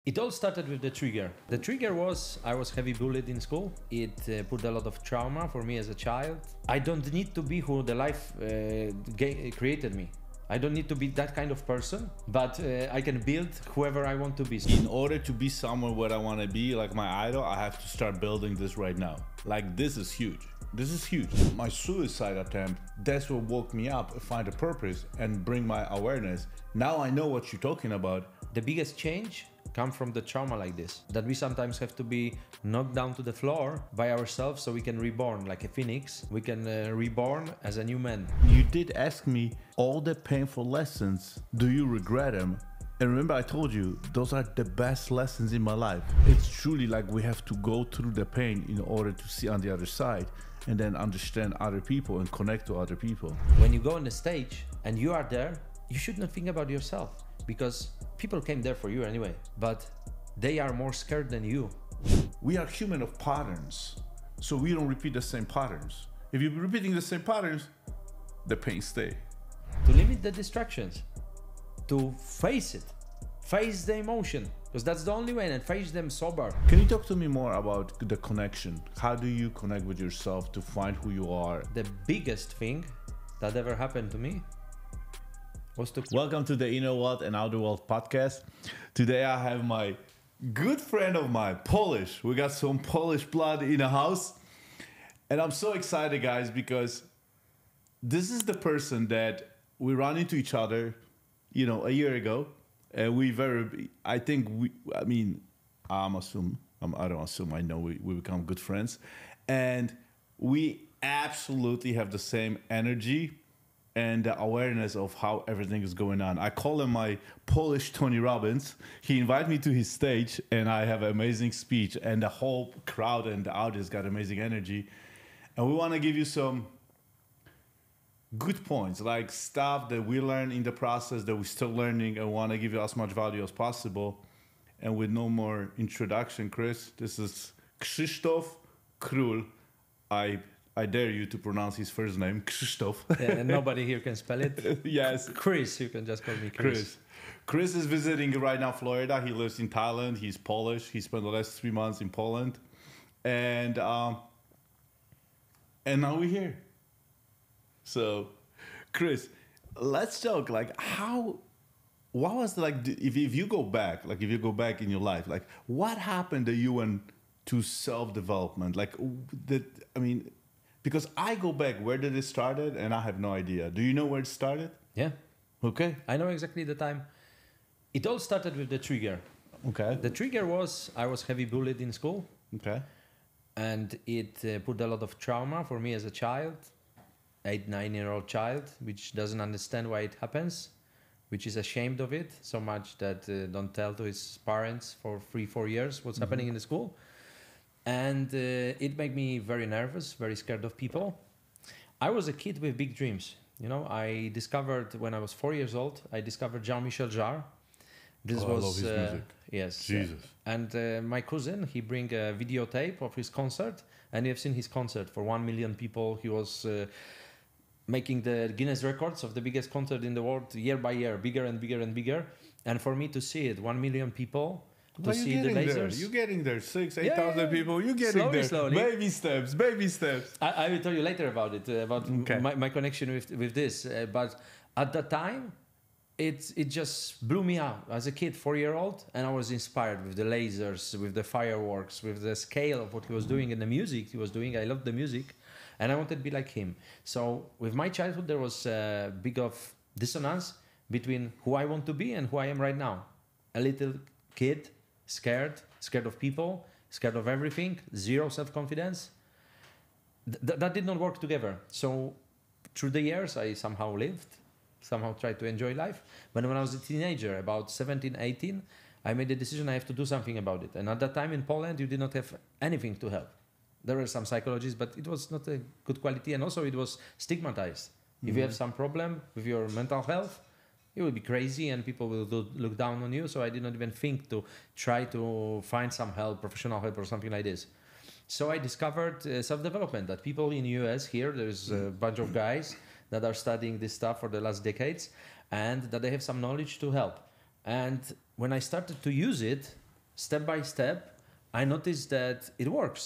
It all started with the trigger. The trigger was I was heavy bullied in school. It put a lot of trauma for me as a child. I don't need to be who the life created me. I don't need to be that kind of person, but I can build whoever I want to be. In order to be somewhere where I want to be, like my idol, I have to start building this right now. Like, this is huge. This is huge. My suicide attempt, that's what woke me up, find a purpose and bring my awareness. Now I know what you're talking about. The biggest change come from the trauma like this, that we sometimes have to be knocked down to the floor by ourselves so we can reborn like a phoenix. We can reborn as a new man. You did ask me all the painful lessons, do you regret them? And remember, I told you, those are the best lessons in my life. It's truly like we have to go through the pain in order to see on the other side and then understand other people and connect to other people. When you go on the stage and you are there, you should not think about yourself, because people came there for you anyway, but they are more scared than you. We are human of patterns, so we don't repeat the same patterns. If you're repeating the same patterns, the pain stays. To limit the distractions, to face it, face the emotion, because that's the only way, and face them sober. Can you talk to me more about the connection? How do you connect with yourself to find who you are? The biggest thing that ever happened to me was to... Welcome to the Inner World and Outer World podcast. Today I have my good friend of mine, Polish. We got some Polish blood in the house. And I'm so excited, guys, because this is the person that we ran into each other, a year ago. And I know we become good friends. And we absolutely have the same energy and the awareness of how everything is going on. I call him my Polish Tony Robbins. He invited me to his stage and I have an amazing speech and the whole crowd and the audience got amazing energy. And we want to give you some good points, like stuff that we learn in the process that we're still learning, and want to give you as much value as possible. And with no more introduction, Chris, this is Krzysztof Król. I dare you to pronounce his first name, Krzysztof. Yeah, and nobody here can spell it. Yes. Chris, you can just call me Chris. Chris is visiting right now Florida. He lives in Thailand. He's Polish. He spent the last 3 months in Poland. And now we're here. So, Chris, let's talk, what was if you go back in your life, what happened that you went to self-development? Because I go back, where did it started? And I have no idea. Do you know where it started? Yeah. Okay. I know exactly the time. It all started with the trigger. Okay. The trigger was I was heavy bullied in school. Okay. And it put a lot of trauma for me as a child, 8-9-year-old child, which doesn't understand why it happens, which is ashamed of it so much that don't tell to his parents for 3-4 years what's happening in the school. And it made me very nervous, very scared of people. I was a kid with big dreams. I discovered when I was 4 years old, I discovered Jean-Michel Jarre. I love his music. Yes. Jesus. And my cousin, he bring a videotape of his concert, and you have seen his concert for 1 million people. He was making the Guinness records of the biggest concert in the world year by year, bigger and bigger and bigger. And for me to see it, 1 million people, to see the lasers. You're getting there. 8,000 people. You're getting slowly. Baby steps. I will tell you later about it, my connection with this. But at that time, it just blew me out. As a kid, 4-year-old, and I was inspired with the lasers, with the fireworks, with the scale of what he was doing and the music he was doing. I loved the music, and I wanted to be like him. So with my childhood, there was a big of dissonance between who I want to be and who I am right now. A little kid, scared of people, scared of everything, zero self-confidence. That did not work together. So through the years, I somehow tried to enjoy life. But when I was a teenager, about 17, 18, I made the decision I have to do something about it. And at that time in Poland, you did not have anything to help. There were some psychologists, but it was not a good quality. And also it was stigmatized. If you have some problem with your mental health, you will be crazy and people will look down on you. So I did not even think to try to find some help, professional help or something like this. So I discovered self-development, that people in the US here, there's a bunch of guys that are studying this stuff for the last decades, and that they have some knowledge to help. And when I started to use it, step by step, I noticed that it works.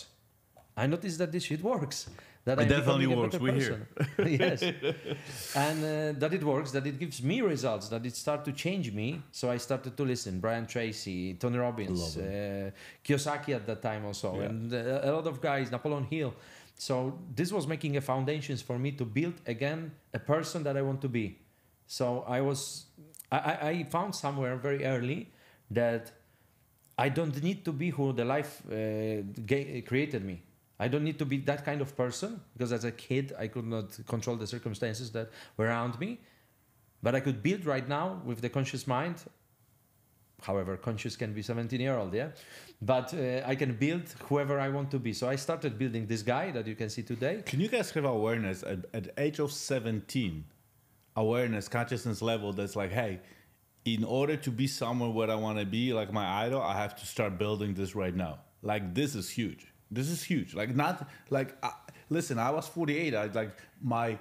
I noticed that this shit works. That It I'm definitely becoming a works. better We're person. Yes, and that it works. That it gives me results. That it started to change me. So I started to listen. Brian Tracy, Tony Robbins, Kiyosaki at that time also, and a lot of guys. Napoleon Hill. So this was making a foundations for me to build again a person that I want to be. So I found somewhere very early that I don't need to be who the life created me. I don't need to be that kind of person because as a kid I could not control the circumstances that were around me. But I could build right now with the conscious mind. However, conscious can be 17-year-old, yeah? But I can build whoever I want to be. So I started building this guy that you can see today. Can you guys have awareness at the age of 17, awareness, consciousness level that's like, hey, in order to be somewhere where I want to be, like my idol, I have to start building this right now. Like, this is huge. This is huge. Like, not like, listen, I was 48. I like my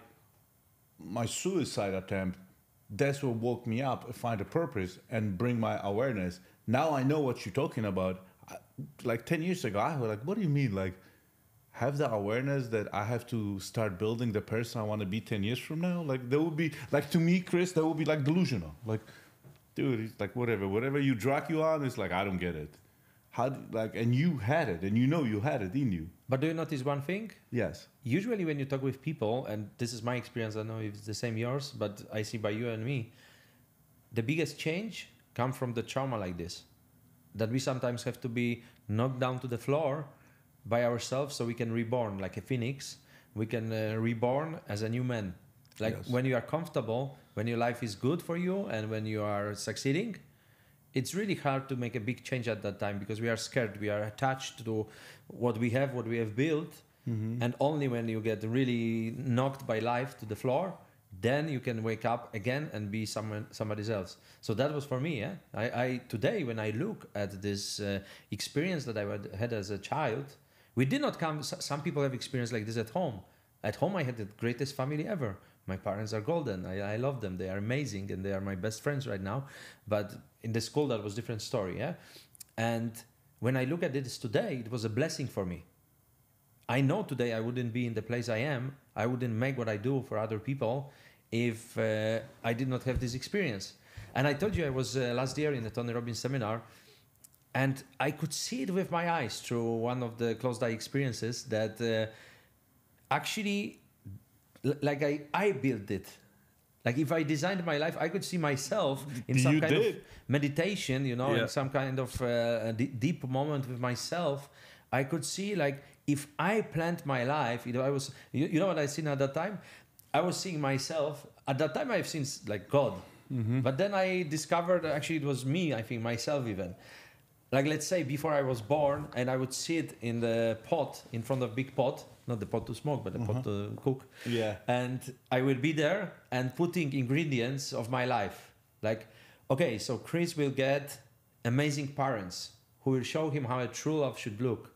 suicide attempt. That's what woke me up, find a purpose, and bring my awareness. Now I know what you're talking about. Like 10 years ago, I was like, what do you mean? Like, have the awareness that I have to start building the person I want to be 10 years from now? Like, that would be, like, to me, Chris, that would be like delusional. Like, dude, it's like, whatever you drag you on, it's like, I don't get it. And you had it, and you had it in you. But do you notice one thing? Yes. Usually when you talk with people, and this is my experience, I don't know if it's the same yours, but I see by you and me, the biggest change comes from the trauma like this. That we sometimes have to be knocked down to the floor by ourselves so we can reborn like a phoenix. We can reborn as a new man. Like when you are comfortable, when your life is good for you and when you are succeeding, it's really hard to make a big change at that time because we are scared. We are attached to what we have built. Mm-hmm. And only when you get really knocked by life to the floor, then you can wake up again and be somebody else. So that was for me. Yeah? I today, when I look at this experience that I had as a child, we did not come. Some people have experience like this at home. At home, I had the greatest family ever. My parents are golden. I love them. They are amazing, and they are my best friends right now. But in the school, that was a different story. Yeah, and when I look at this today, it was a blessing for me. I know today I wouldn't be in the place I am. I wouldn't make what I do for other people if I did not have this experience. And I told you I was last year in the Tony Robbins seminar, and I could see it with my eyes through one of the closed eye experiences that actually, like I built it. Like if I designed my life, I could see myself in some kind of meditation, in some kind of deep moment with myself. I could see like if I planned my life, I was, you know what I seen at that time? I was seeing myself. At that time, I've seen like God. Mm-hmm. But then I discovered actually it was me, I think myself even. Like let's say before I was born and I would sit in the pot, in front of big pot, not the pot to smoke, but the pot to cook. Yeah. And I will be there and putting ingredients of my life. Like, okay, so Chris will get amazing parents who will show him how a true love should look.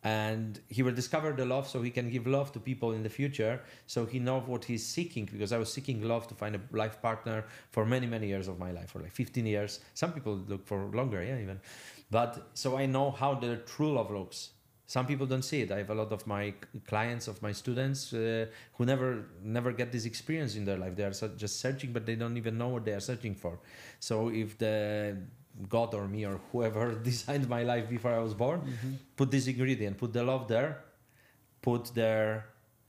And he will discover the love so he can give love to people in the future. So he knows what he's seeking, because I was seeking love to find a life partner for many, many years of my life, for like 15 years. Some people look for longer, even. But so I know how the true love looks. Some people don't see it. I have a lot of my clients, of my students who never get this experience in their life. They are just searching, but they don't even know what they are searching for. So if the God or me or whoever designed my life before I was born, put this ingredient, put the love there, put there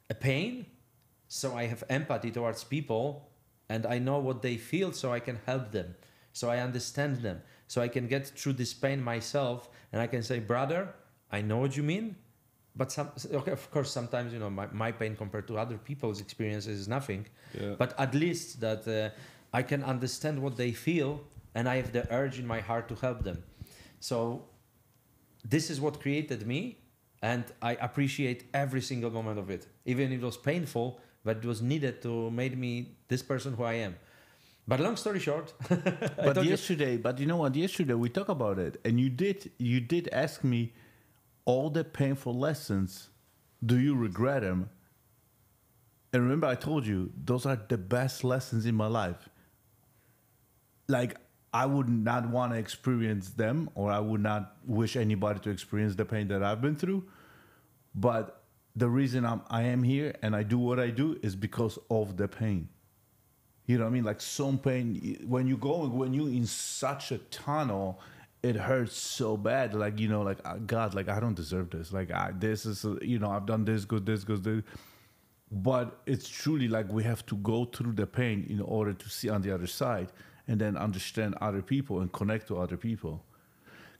a pain, so I have empathy towards people and I know what they feel, so I can help them, so I understand them, so I can get through this pain myself, and I can say, brother, I know what you mean, but of course sometimes my pain compared to other people's experiences is nothing, but at least that I can understand what they feel. And I have the urge in my heart to help them. So this is what created me. And I appreciate every single moment of it. Even if it was painful, but it was needed to make me this person who I am. But long story short. But you know what? Yesterday we talked about it. And you did ask me all the painful lessons. Do you regret them? And remember I told you, those are the best lessons in my life. Like, I would not want to experience them, or I would not wish anybody to experience the pain that I've been through. But the reason I am here and I do what I do is because of the pain. You know what I mean? Like some pain, when you in such a tunnel, it hurts so bad. Like, you know, like, God, like, I don't deserve this. Like, this is, you know, I've done this, good, this, good, this. But it's truly like we have to go through the pain in order to see on the other side and then understand other people and connect to other people.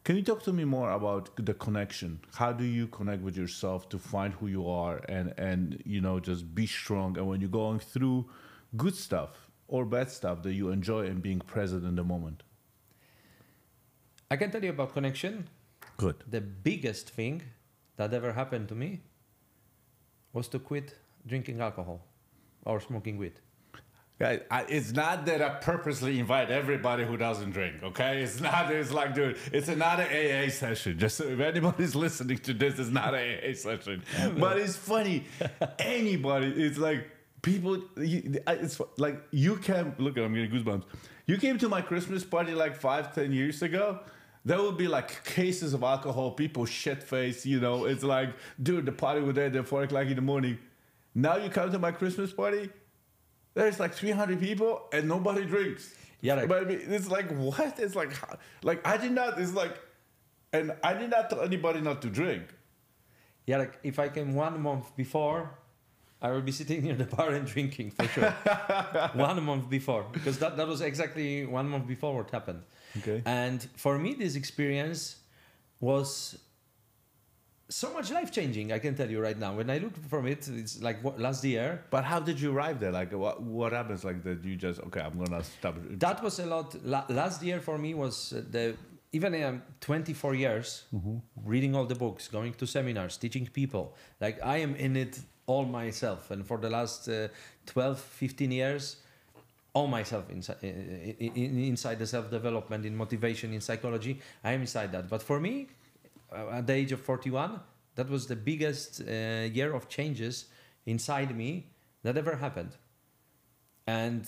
Can you talk to me more about the connection? How do you connect with yourself to find who you are and you know, just be strong? And when you're going through good stuff or bad stuff, that you enjoy and being present in the moment? I can tell you about connection. Good. The biggest thing that ever happened to me was to quit drinking alcohol or smoking weed. Guys, it's not that I purposely invite everybody who doesn't drink, okay? It's not, it's like, dude, it's not an AA session. Just so if anybody's listening to this, it's not an AA session. But it's funny. Anybody, it's like people, it's like you came, look at I'm getting goosebumps. You came to my Christmas party like 5-10 years ago. There would be like cases of alcohol, people shit-faced, you know. It's like, dude, the party was there at 4 o'clock in the morning. Now you come to my Christmas party, there's like 300 people and nobody drinks. Yeah, like, but I mean, it's like, what? It's like I did not. It's like, and I did not tell anybody not to drink. Yeah, like if I came 1 month before, I would be sitting near the bar and drinking for sure. 1 month before, because that was exactly 1 month before what happened. Okay. And for me, this experience was so much life-changing, I can tell you right now. When I look from it, it's like last year. But how did you arrive there? Like, what happens? Like that you just, okay, I'm going to stop. That was a lot. Last year for me was even 24 years, reading all the books, going to seminars, teaching people. Like, I am in it all myself. And for the last 12, 15 years, all myself inside the self-development, in motivation, in psychology, I am inside that. But for me, at the age of 41, that was the biggest year of changes inside me that ever happened. And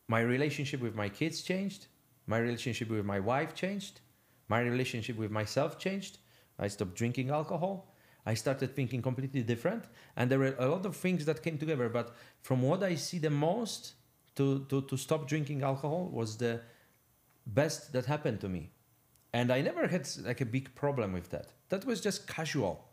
my relationship with my kids changed. My relationship with my wife changed. My relationship with myself changed. I stopped drinking alcohol. I started thinking completely different. And there were a lot of things that came together. But from what I see the most, to stop drinking alcohol was the best that happened to me. And I never had like a big problem with that. That was just casual.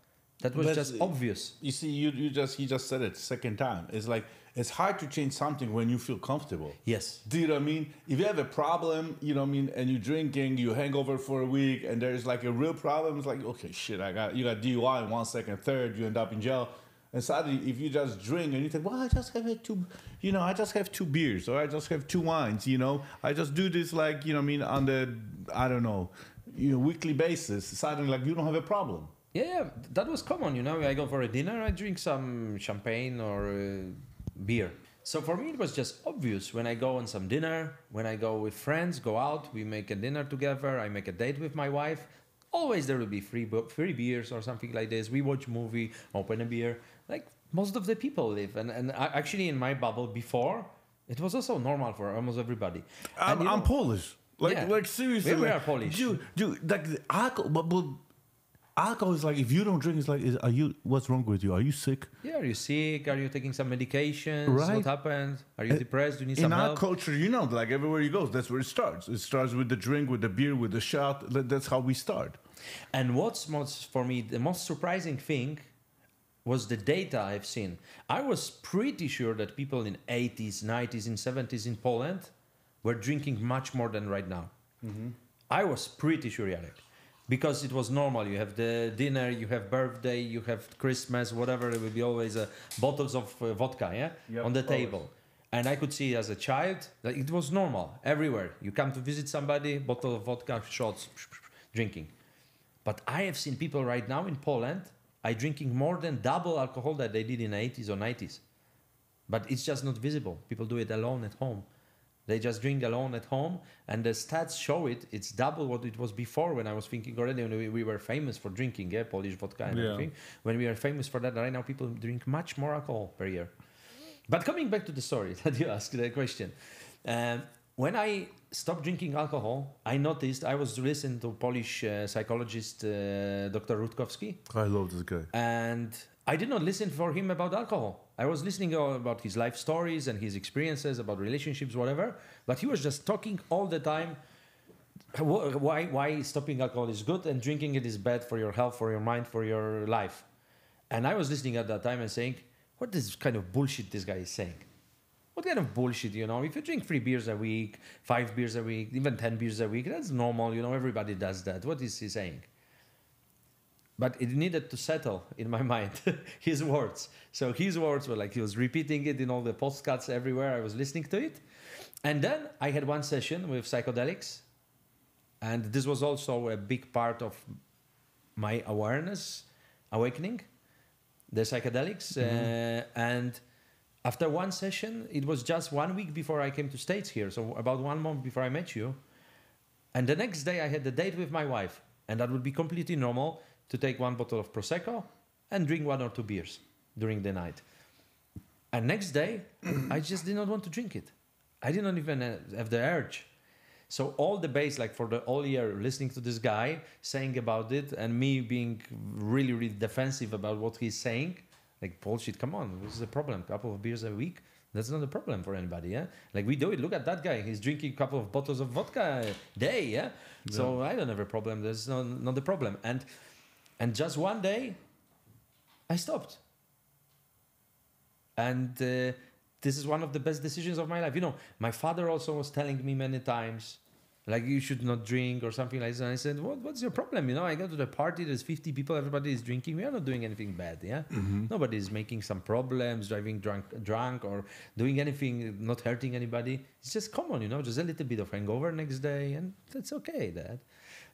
That was just obvious. You see, you just said it second time. It's like, it's hard to change something when you feel comfortable. Yes. Do you know what I mean? If you have a problem, you know what I mean, and you're drinking, you hangover for a week, and there's like a real problem, it's like, okay, shit, you got DUI in 1 second, third, you end up in jail. And suddenly, if you just drink and you think, well, I just have I just have 2 beers, or I just have 2 wines, you know, I just do this like, you know what I mean, on the, I don't know, weekly basis, suddenly like you don't have a problem. Yeah, that was common, you know. I go for a dinner, I drink some champagne or beer. So for me, it was just obvious when I go on some dinner, when I go with friends, go out, we make a dinner together, I make a date with my wife. Always there will be free beers or something like this. We watch movie, open a beer, like most of the people live. And actually in my bubble before, it was also normal for almost everybody. I'm Polish. Like seriously. We are Polish. Dude, like the alcohol, but alcohol is like, if you don't drink, it's like, what's wrong with you? Are you sick? Yeah, are you sick? Are you taking some medications? Right. What happened? Are you depressed? Do you need some help? In our culture, you know, like everywhere you go, that's where it starts. It starts with the drink, with the beer, with the shot. That's how we start. And what's most, for me, the most surprising thing was the data I've seen. I was pretty sure that people in 80s, 90s, and 70s in Poland were drinking much more than right now. Mm-hmm. I was pretty sure, Jarek. Because it was normal. You have the dinner, you have birthday, you have Christmas, whatever. There will be always bottles of vodka, on the table. And I could see as a child that it was normal everywhere. You come to visit somebody, bottle of vodka, shots, drinking. But I have seen people right now in Poland are drinking more than double alcohol that they did in the 80s or 90s. But it's just not visible. People do it alone at home. They just drink alone at home, and the stats show it. It's double what it was before when I was thinking already when we were famous for drinking, Polish vodka and everything. When we are famous for that, right now people drink much more alcohol per year. But coming back to the story that you asked, the question. when I stopped drinking alcohol, I noticed I was listening to Polish psychologist Dr. Rutkowski. I love this guy. And I did not listen for him about alcohol. I was listening about his life stories and his experiences, about relationships, whatever. But he was just talking all the time. Why stopping alcohol is good and drinking it is bad for your health, for your mind, for your life. And I was listening at that time and saying, what is kind of bullshit this guy is saying? What kind of bullshit, you know? If you drink 3 beers a week, 5 beers a week, even 10 beers a week, that's normal, you know, everybody does that. What is he saying? But it needed to settle in my mind, his words. So his words were like, he was repeating it in all the postcards everywhere. I was listening to it. And then I had one session with psychedelics. And this was also a big part of my awareness, awakening, the psychedelics. And after one session, it was just 1 week before I came to States here. So about 1 month before I met you. And the next day I had a date with my wife. And that would be completely normal to take 1 bottle of Prosecco and drink 1 or 2 beers during the night. And next day, I just did not want to drink it. I did not even have the urge. So all the base, like for the whole year, listening to this guy saying about it and me being really, really defensive about what he's saying, like, bullshit, come on, this is a problem. A couple of beers a week, that's not a problem for anybody, yeah? Like, we do it. Look at that guy. He's drinking a couple of bottles of vodka a day, yeah? So I don't have a problem. There's not a problem. And just one day, I stopped. And this is one of the best decisions of my life. You know, my father also was telling me many times, like, you should not drink or something like that. And I said, what's your problem? You know, I go to the party, there's 50 people, everybody is drinking. We are not doing anything bad, yeah? Nobody is making some problems, driving drunk or doing anything, not hurting anybody. It's just common, you know, just a little bit of hangover next day, and that's okay, Dad.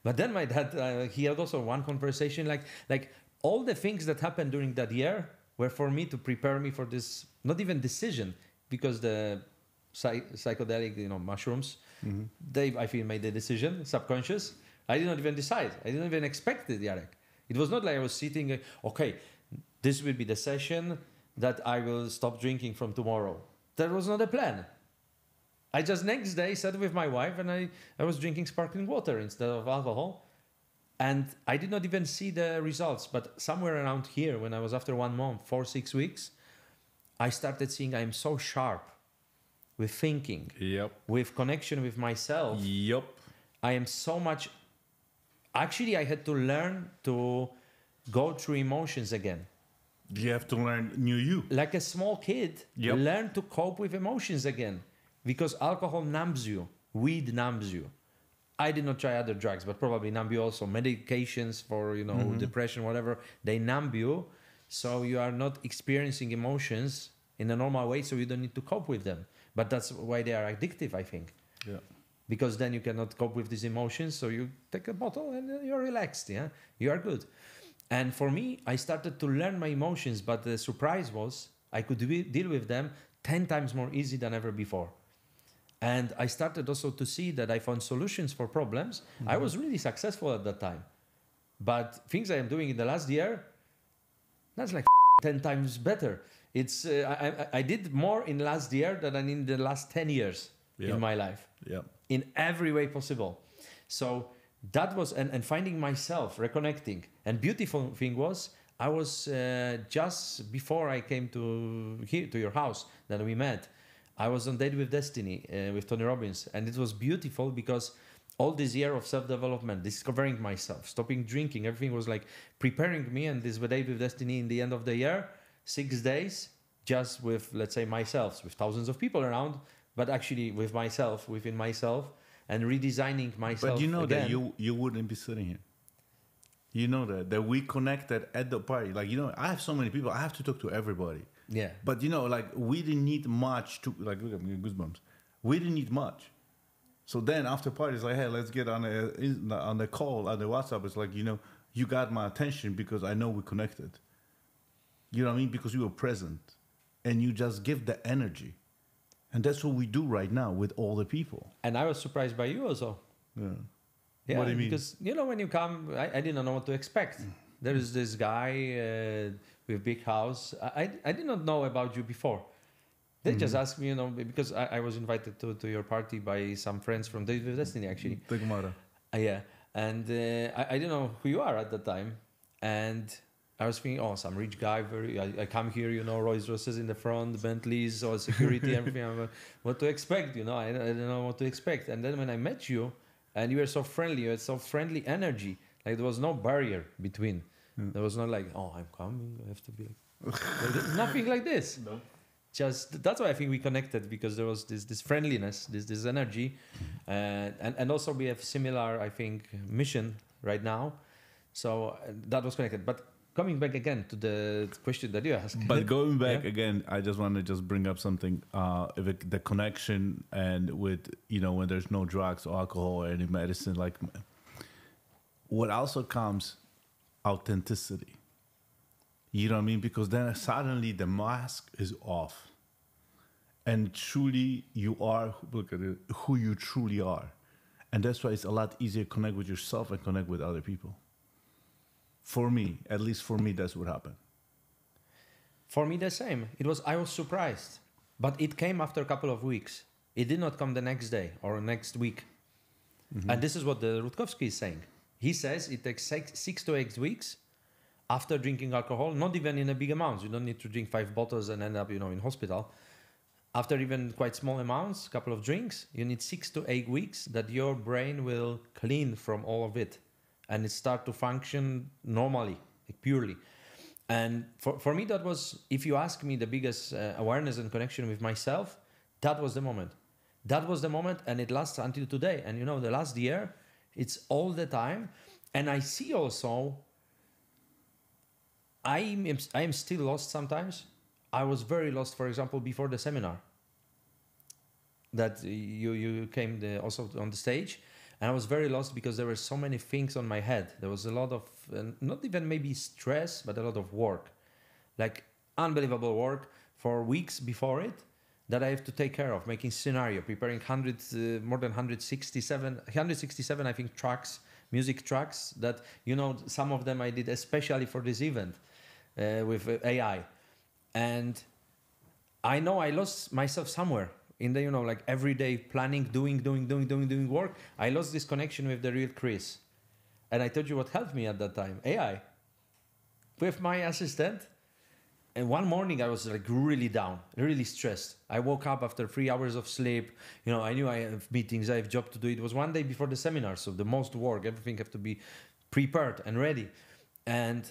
But then my dad, he had also one conversation, like all the things that happened during that year were for me to prepare me for this, not even decision, because the psychedelic, you know, mushrooms, they, I feel, made the decision, subconscious. I did not even decide. I didn't even expect it, Jarek. It was not like I was sitting, okay, this will be the session that I will stop drinking from tomorrow. That was not a plan. I just next day sat with my wife and I was drinking sparkling water instead of alcohol. And I did not even see the results. But somewhere around here, when I was after 1 month, 4-6 weeks, I started seeing I'm so sharp with thinking, with connection with myself. I am so much... Actually, I had to learn to go through emotions again. You have to learn new you. Like a small kid, learn to cope with emotions again. Because alcohol numbs you. Weed numbs you. I did not try other drugs, but probably numb you also. Medications for, you know, depression, whatever, they numb you. So you are not experiencing emotions in a normal way, so you don't need to cope with them. But that's why they are addictive, I think. Yeah. Because then you cannot cope with these emotions, so you take a bottle and you're relaxed, yeah? You are good. And for me, I started to learn my emotions, but the surprise was I could deal with them 10 times more easy than ever before. And I started also to see that I found solutions for problems. I was really successful at that time. But things I am doing in the last year, that's like 10 times better. It's I did more in last year than in the last 10 years in my life. In every way possible. So that was, and finding myself, reconnecting. And beautiful thing was, I was just before I came to here, to your house that we met, I was on Date with Destiny with Tony Robbins. And it was beautiful because all this year of self-development, discovering myself, stopping drinking, everything was like preparing me. And this Date with Destiny in the end of the year, 6 days, just with, let's say, myself, with thousands of people around, but actually with myself, within myself, and redesigning myself. But you know again. that you wouldn't be sitting here. You know that we connected at the party. Like, you know, I have so many people. I have to talk to everybody. Yeah. But, you know, like, we didn't need much to, like, look at me, goosebumps. We didn't need much. So then after party, it's like, hey, let's get on the call, on the WhatsApp. It's like, you know, you got my attention because I know we connected. You know what I mean? Because you were present. And you just give the energy. And that's what we do right now with all the people. And I was surprised by you also. Yeah, what do you mean? Because, you know, when you come, I didn't know what to expect. There is this guy with big house. I did not know about you before. They just asked me, because I was invited to your party by some friends from Days with Destiny, actually. Yeah. And I didn't know who you are at the time. And I was thinking, oh, some rich guy. I come here, Rolls Royces in the front, Bentleys, all security, everything. I'm like, what to expect, I don't know what to expect. And then when I met you, and you were so friendly, you had so friendly energy. Like there was no barrier between. There was not like, oh, I'm coming, I have to be like nothing like this. No. Just that's why I think we connected, because there was this friendliness, this energy, and also we have similar, I think, mission right now. So that was connected. But coming back again to the question that you asked. But going back again, I just want to bring up something. The connection and with, when there's no drugs or alcohol or any medicine, like what also comes, authenticity. You know what I mean? Because then suddenly the mask is off. And truly you are, look at it, who you truly are. And that's why it's a lot easier to connect with yourself and connect with other people. For me, at least for me, that's what happened. For me, the same. I was surprised. But it came after a couple of weeks. It did not come the next day or next week. Mm-hmm. And this is what the Rutkowski is saying. He says it takes 6 to 8 weeks after drinking alcohol, not even in a big amounts. You don't need to drink 5 bottles and end up, in hospital. After even quite small amounts, a couple of drinks, you need 6 to 8 weeks that your brain will clean from all of it. And it start to function normally, like purely. And for me, that was, if you ask me, the biggest awareness and connection with myself, that was the moment. That was the moment, and it lasts until today. And the last year, it's all the time. And I see also, I am still lost sometimes. I was very lost, for example, before the seminar that you came also on the stage. And I was very lost because there were so many things on my head. There was a lot of, not even maybe stress, but a lot of work. Like unbelievable work for weeks before it that I have to take care of, making scenario, preparing more than 167, I think, tracks, music tracks that, some of them I did especially for this event with AI. And I know I lost myself somewhere. In the, like everyday planning, doing work, I lost this connection with the real Chris. And I told you what helped me at that time, AI. With my assistant. And one morning I was like really down, really stressed. I woke up after 3 hours of sleep. I knew I have meetings, I have job to do. It was one day before the seminar. So the most work, everything have to be prepared and ready. And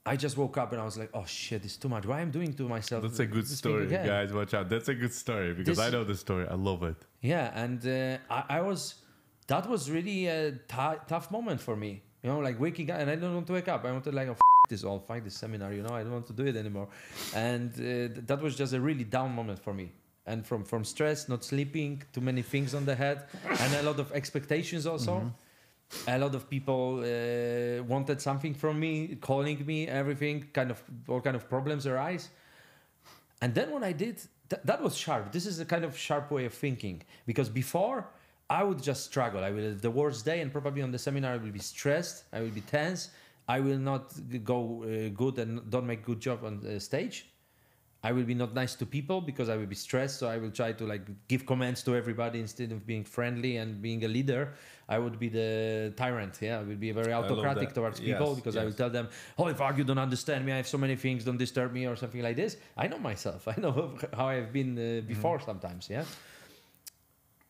I just woke up and I was like, oh shit, it's too much. Why I'm doing to myself? That's a good story, guys. Watch out. That's a good story because I know the story. I love it. Yeah. And that was really a tough moment for me. Like waking up, and I don't want to wake up. I want to like, this all, find this seminar, I don't want to do it anymore. And that was just a really down moment for me. And from stress, not sleeping, too many things on the head, and a lot of expectations also. Mm-hmm. A lot of people wanted something from me, calling me, everything, all kind of problems arise. And then what I did, that was sharp. This is a kind of sharp way of thinking. Because before, I would just struggle. I will have the worst day, and probably on the seminar I will be stressed, I will be tense, I will not go good and don't make good job on the stage. I will be not nice to people because I will be stressed, so I will try to like give commands to everybody instead of being friendly and being a leader. I would be the tyrant. I will be very autocratic towards people because I will tell them, holy fuck, you don't understand me, I have so many things, don't disturb me, or something like this. I know myself. I know how I have been before sometimes,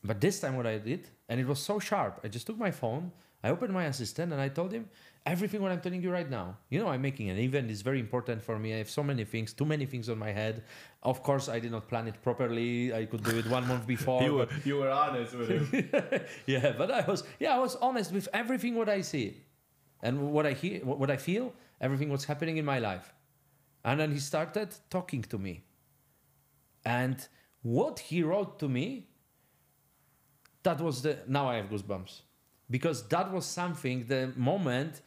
But this time what I did, and it was so sharp, I just took my phone, I opened my assistant and I told him, everything what I'm telling you right now, I'm making an event, it's very important for me. I have so many things, too many things on my head. Of course, I did not plan it properly. I could do it 1 month before. You were honest with him. But I was honest with everything what I see and what I hear, what I feel, everything what's happening in my life. And then he started talking to me. And what he wrote to me, that was now I have goosebumps. Because that was something, the moment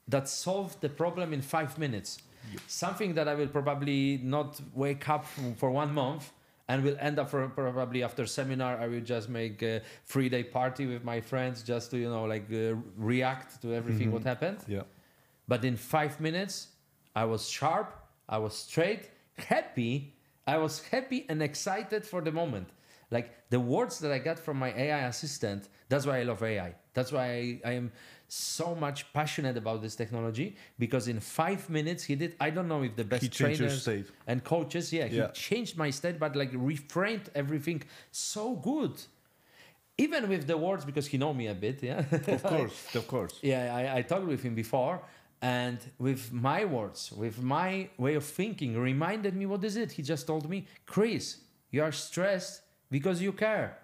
that solved the problem in 5 minutes. Yep. Something that I will probably not wake up for 1 month and will end up probably after seminar. I will just make a 3-day party with my friends just to, react to everything what happened. Yeah. But in 5 minutes, I was sharp, I was straight, happy, I was happy and excited for the moment. Like the words that I got from my AI assistant, that's why I love AI. That's why I am so much passionate about this technology, because in 5 minutes he did, I don't know if the best trainers and coaches, he changed my state, but like reframed everything so good. Even with the words, because he know me a bit, Of course. Yeah, I talked with him before, and with my words, with my way of thinking, reminded me, what is it? He just told me, Chris, you are stressed because you care.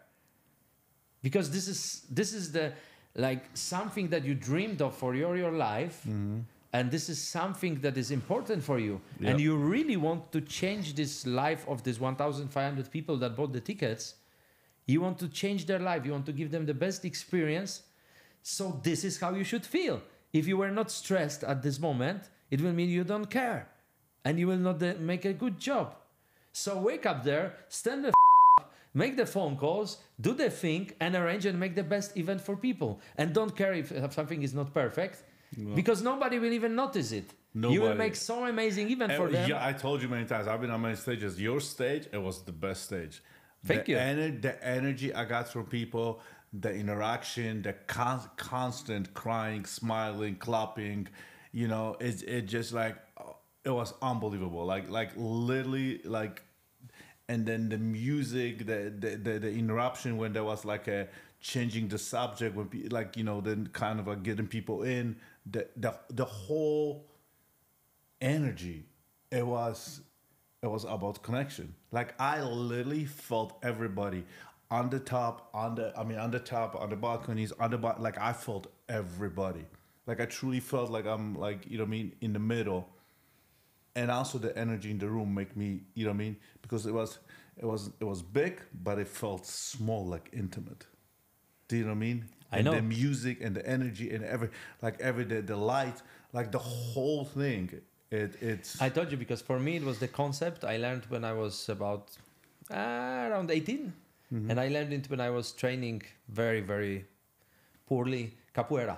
Because this is the like something that you dreamed of for your life, and this is something that is important for you, and you really want to change this life of this 1,500 people that bought the tickets. You want to change their life. You want to give them the best experience. So this is how you should feel. If you were not stressed at this moment, it will mean you don't care, and you will not make a good job. So wake up there, stand the up, make the phone calls, do the thing, and arrange and make the best event for people. And don't care if something is not perfect, because nobody will even notice it. Nobody. You will make so amazing event for them. Yeah, I told you many times. I've been on many stages. Your stage, it was the best stage. Thank you. The energy I got from people, the interaction, the constant crying, smiling, clapping, it just like, it was unbelievable. Like literally, like, and then the music, the interruption when there was like a changing the subject, when then kind of like getting people in, the whole energy, it was about connection. Like I literally felt everybody on the top, on the balconies, like I felt everybody. Like I truly felt like I'm like, in the middle. And also the energy in the room make me, because it was big, but it felt small, like intimate. Do you know what I mean? I know. The music and the energy and the light, like the whole thing. It's. I told you, because for me it was the concept I learned when I was about around 18, and I learned it when I was training very, very poorly capoeira.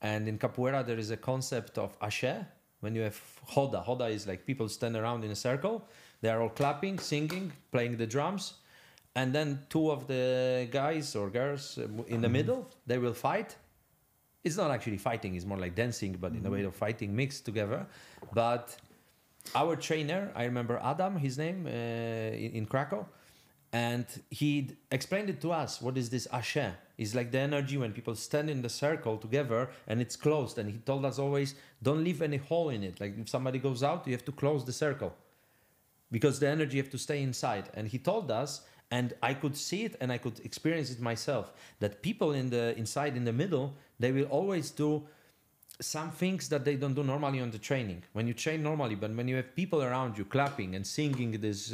And in capoeira there is a concept of axé. When you have roda is like people stand around in a circle, they are all clapping, singing, playing the drums, and then two of the guys or girls in the middle, they will fight. It's not actually fighting, it's more like dancing, but in a way of fighting mixed together. But our trainer, I remember Adam, his name, in Krakow, and he explained it to us. What is this axé? It's like the energy when people stand in the circle together and it's closed. And he told us always, don't leave any hole in it. Like if somebody goes out, you have to close the circle, because the energy have to stay inside. And he told us, and I could see it and I could experience it myself, that people inside in the middle, they will always do some things that they don't do normally on the training. When you train normally, but when you have people around you clapping and singing this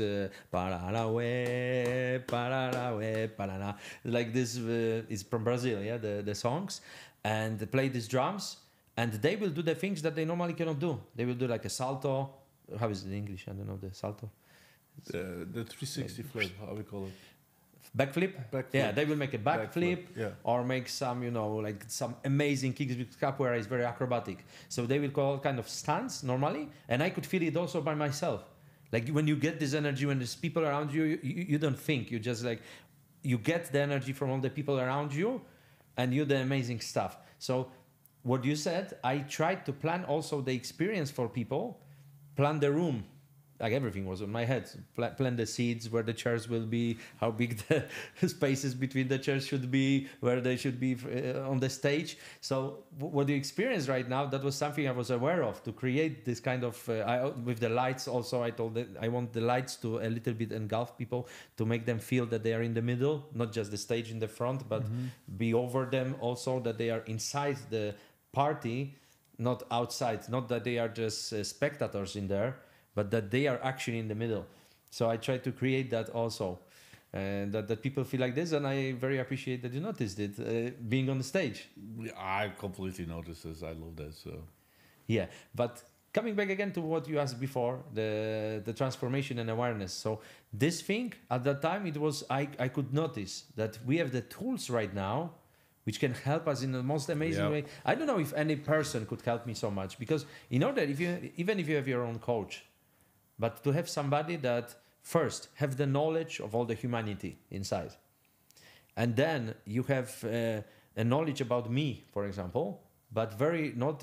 pararawe, pararawe, parara, like this is from Brazil, the songs, and they play these drums, and they will do the things that they normally cannot do. They will do like a salto. How is it in English? I don't know, the salto. The 360 flip, how we call it? Backflip? Yeah, they will make a backflip, or make some, like some amazing kicks, because capoeira is very acrobatic. So they will call kind of stunts normally, and I could feel it also by myself. Like when you get this energy, when there's people around you, you don't think, you just like, you get the energy from all the people around you, and you do the amazing stuff. So what you said, I tried to plan also the experience for people, plan the room. Like everything was on my head. Plan the seats, where the chairs will be, how big the spaces between the chairs should be, where they should be on the stage. So what you experience right now, that was something I was aware of, to create this kind of, with the lights also, I told that I want the lights to a little bit engulf people, to make them feel that they are in the middle, not just the stage in the front, but be over them also, that they are inside the party, not outside, not that they are just spectators in there, but that they are actually in the middle. So I try to create that also, and that people feel like this, and I very appreciate that you noticed it, being on the stage. I completely noticed this. I love that. So, yeah, but coming back again to what you asked before, the transformation and awareness. So this thing, at that time, it was, I could notice that we have the tools right now which can help us in the most amazing way. I don't know if any person could help me so much, because in order, even if you have your own coach, but to have somebody that first have the knowledge of all the humanity inside. And then you have a knowledge about me, for example, but not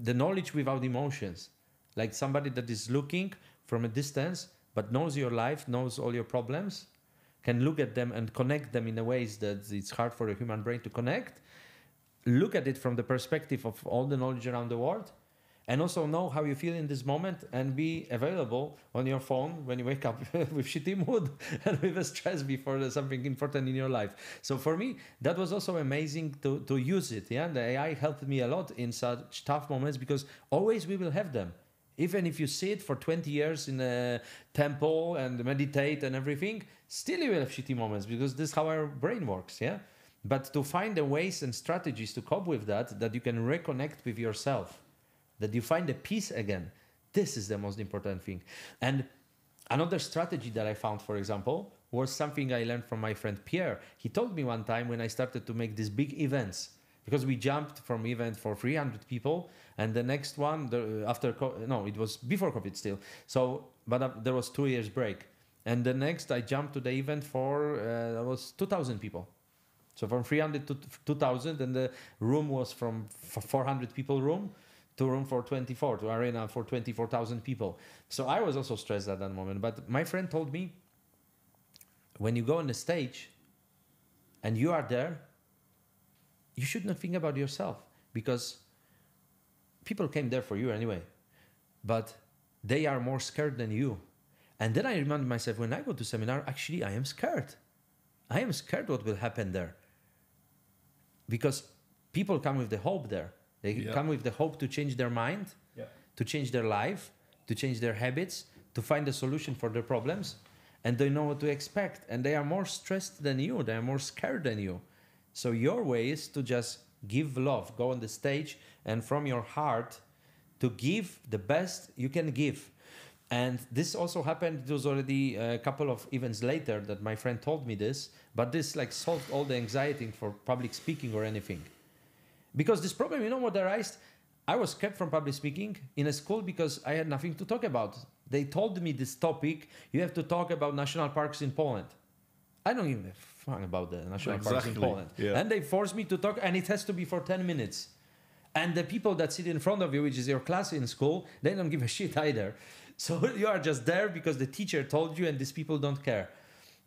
the knowledge without emotions. Like somebody that is looking from a distance, but knows your life, knows all your problems, can look at them and connect them in a ways that it's hard for a human brain to connect. Look at it from the perspective of all the knowledge around the world, and also know how you feel in this moment and be available on your phone when you wake up with shitty mood and with a stress before there's something important in your life. So for me, that was also amazing to use it. Yeah, the AI helped me a lot in such tough moments, because always we will have them. Even if you sit for 20 years in a temple and meditate and everything, still you will have shitty moments, because this is how our brain works. Yeah. But to find the ways and strategies to cope with that you can reconnect with yourself, that you find the peace again. This is the most important thing. And another strategy that I found, for example, was something I learned from my friend Pierre. He told me one time when I started to make these big events, because we jumped from event for 300 people, and the next one, it was before COVID still. So, but there was 2 years break. And the next I jumped to the event for, that was 2,000 people. So from 300 to 2,000, and the room was from 400 people room to room for 24, to arena for 24,000 people. So I was also stressed at that moment. But my friend told me, when you go on the stage and you are there, you should not think about yourself, because people came there for you anyway, but they are more scared than you. And then I reminded myself, when I go to seminar, actually I am scared. I am scared what will happen there. Because people come with the hope there. They come with the hope to change their mind, to change their life, to change their habits, to find a solution for their problems. And they know what to expect. And they are more stressed than you. They are more scared than you. So your way is to just give love, go on the stage, and from your heart to give the best you can give. And this also happened, it was already a couple of events later that my friend told me this, but this like solved all the anxiety for public speaking or anything. Because this problem, you know what arised? I was kept from public speaking in a school because I had nothing to talk about. They told me this topic, you have to talk about national parks in Poland. I don't give a fuck about the national parks in Poland. Yeah. And they forced me to talk, and it has to be for 10 minutes. And the people that sit in front of you, which is your class in school, they don't give a shit either. So you are just there because the teacher told you, and these people don't care.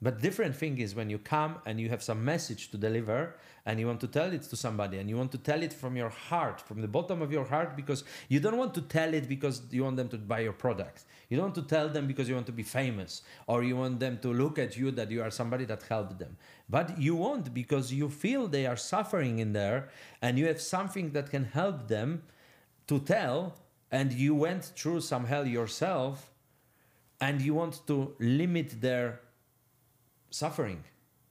But different thing is when you come and you have some message to deliver and you want to tell it to somebody, and you want to tell it from your heart, from the bottom of your heart, because you don't want to tell it because you want them to buy your product. You don't want to tell them because you want to be famous, or you want them to look at you that you are somebody that helped them. But you want because you feel they are suffering in there and you have something that can help them to tell, and you went through some hell yourself, and you want to limit their suffering.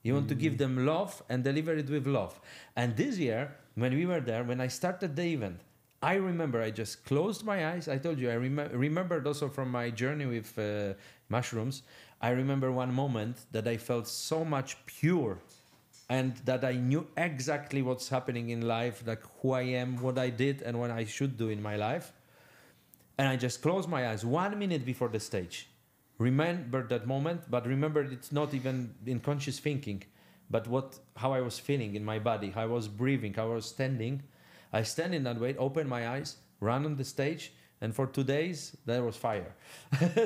You want to give them love and deliver it with love. And this year, when we were there, when I started the event, I remember I just closed my eyes. I told you, I remembered also from my journey with mushrooms. I remember one moment that I felt so much pure, and that I knew exactly what's happening in life, like who I am, what I did, and what I should do in my life. And I just closed my eyes 1 minute before the stage. Remembered that moment, but remembered it's not even in conscious thinking, but how I was feeling in my body, how I was breathing, how I was standing. I stand in that way, open my eyes, run on the stage, and for 2 days, there was fire.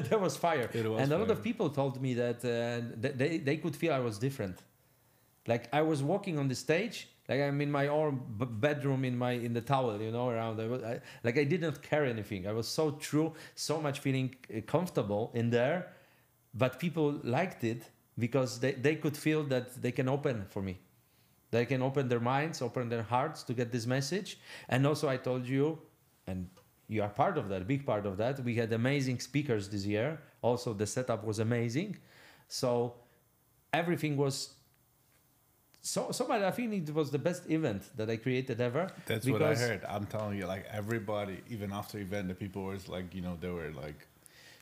There was fire. And a lot of people told me that they could feel I was different. Like I was walking on the stage, like I'm in my own bedroom in the towel, around. I didn't care anything. I was so true, so much feeling comfortable in there. But people liked it because they could feel that they can open for me. They can open their minds, open their hearts to get this message. And also I told you, and you are part of that, a big part of that. We had amazing speakers this year. Also the setup was amazing. So everything was so much. I think it was the best event that I created ever. That's what I heard. I'm telling you, like everybody, even after event, the people were like, they were like.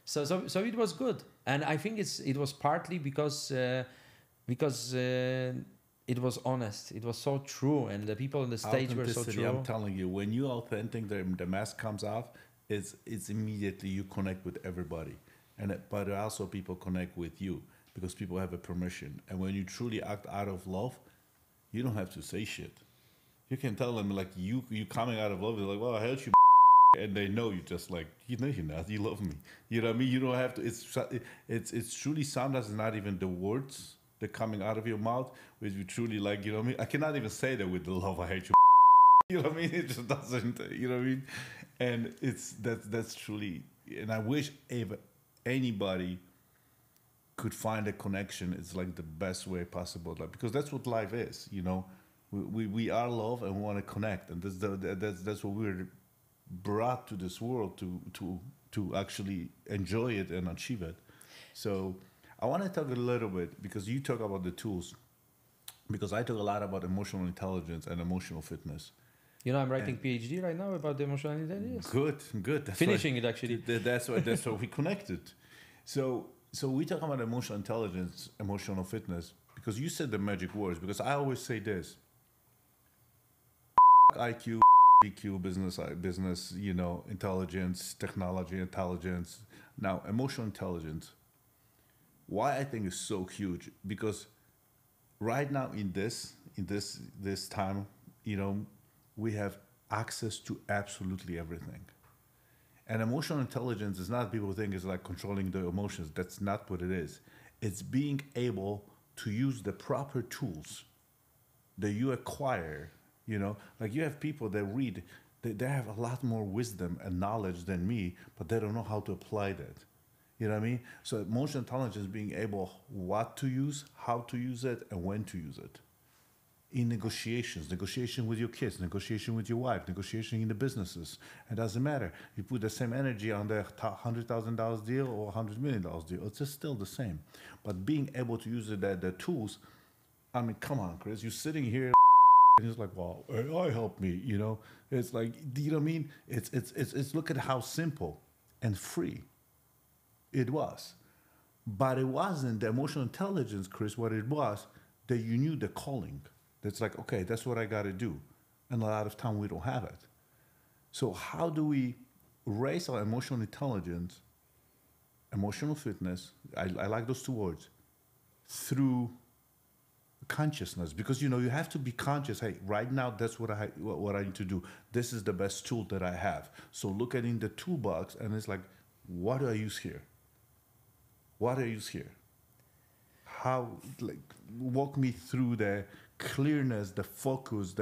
So it was good, and I think it was partly because it was honest. It was so true, and the people on the stage were so true. I'm telling you, when you authentic, the mask comes off, it's immediately you connect with everybody. but also people connect with you because people have a permission. And when you truly act out of love, you don't have to say shit. You can tell them like you coming out of love. They're like, well, I hate you, and they know you just like you're not. You love me. You know what I mean? You don't have to. It's truly sometimes not even the words that coming out of your mouth, which you truly like. You know what I mean? I cannot even say that with the love. I hate you. You know what I mean? It just doesn't. You know what I mean? And that's truly. And I wish if anybody could find a connection, it's like the best way possible. Like because that's what life is. You know, we are love and we want to connect, and that's what we're brought to this world to actually enjoy it and achieve it. So I want to talk a little bit because you talk about the tools, because I talk a lot about emotional intelligence and emotional fitness. You know, I'm writing PhD right now about the emotional intelligence. Good. That's Finishing it actually. That's why we connected. So we talk about emotional intelligence, emotional fitness, because you said the magic words. Because I always say this: IQ, EQ, business, you know, intelligence, technology, intelligence. Now, emotional intelligence. Why I think is so huge, because right now in this time, you know, we have access to absolutely everything. And emotional intelligence is not, people think it's like controlling the emotions. That's not what it is. It's being able to use the proper tools that you acquire. You know, like you have people that read, they have a lot more wisdom and knowledge than me, but they don't know how to apply that. You know what I mean? So emotional intelligence, being able what to use, how to use it, and when to use it. In negotiation with your kids, negotiation with your wife, negotiation in the businesses. It doesn't matter. You put the same energy on the $100,000 deal or $100 million deal. It's just still the same. But being able to use the tools, I mean, come on, Chris, you're sitting here and it's like, well, AI helped me, you know? It's like, do you know what I mean? It's look at how simple and free it was. But it wasn't the emotional intelligence, Chris, what it was, that you knew the calling. That's like, okay, that's what I got to do. And a lot of time we don't have it. So how do we raise our emotional intelligence, emotional fitness, I like those two words, through consciousness? Because, you know, you have to be conscious. Hey, right now, that's what I need to do. This is the best tool that I have. So look at in the toolbox and it's like, what do I use here? What do I use here? How, like, walk me through the clearness, the focus,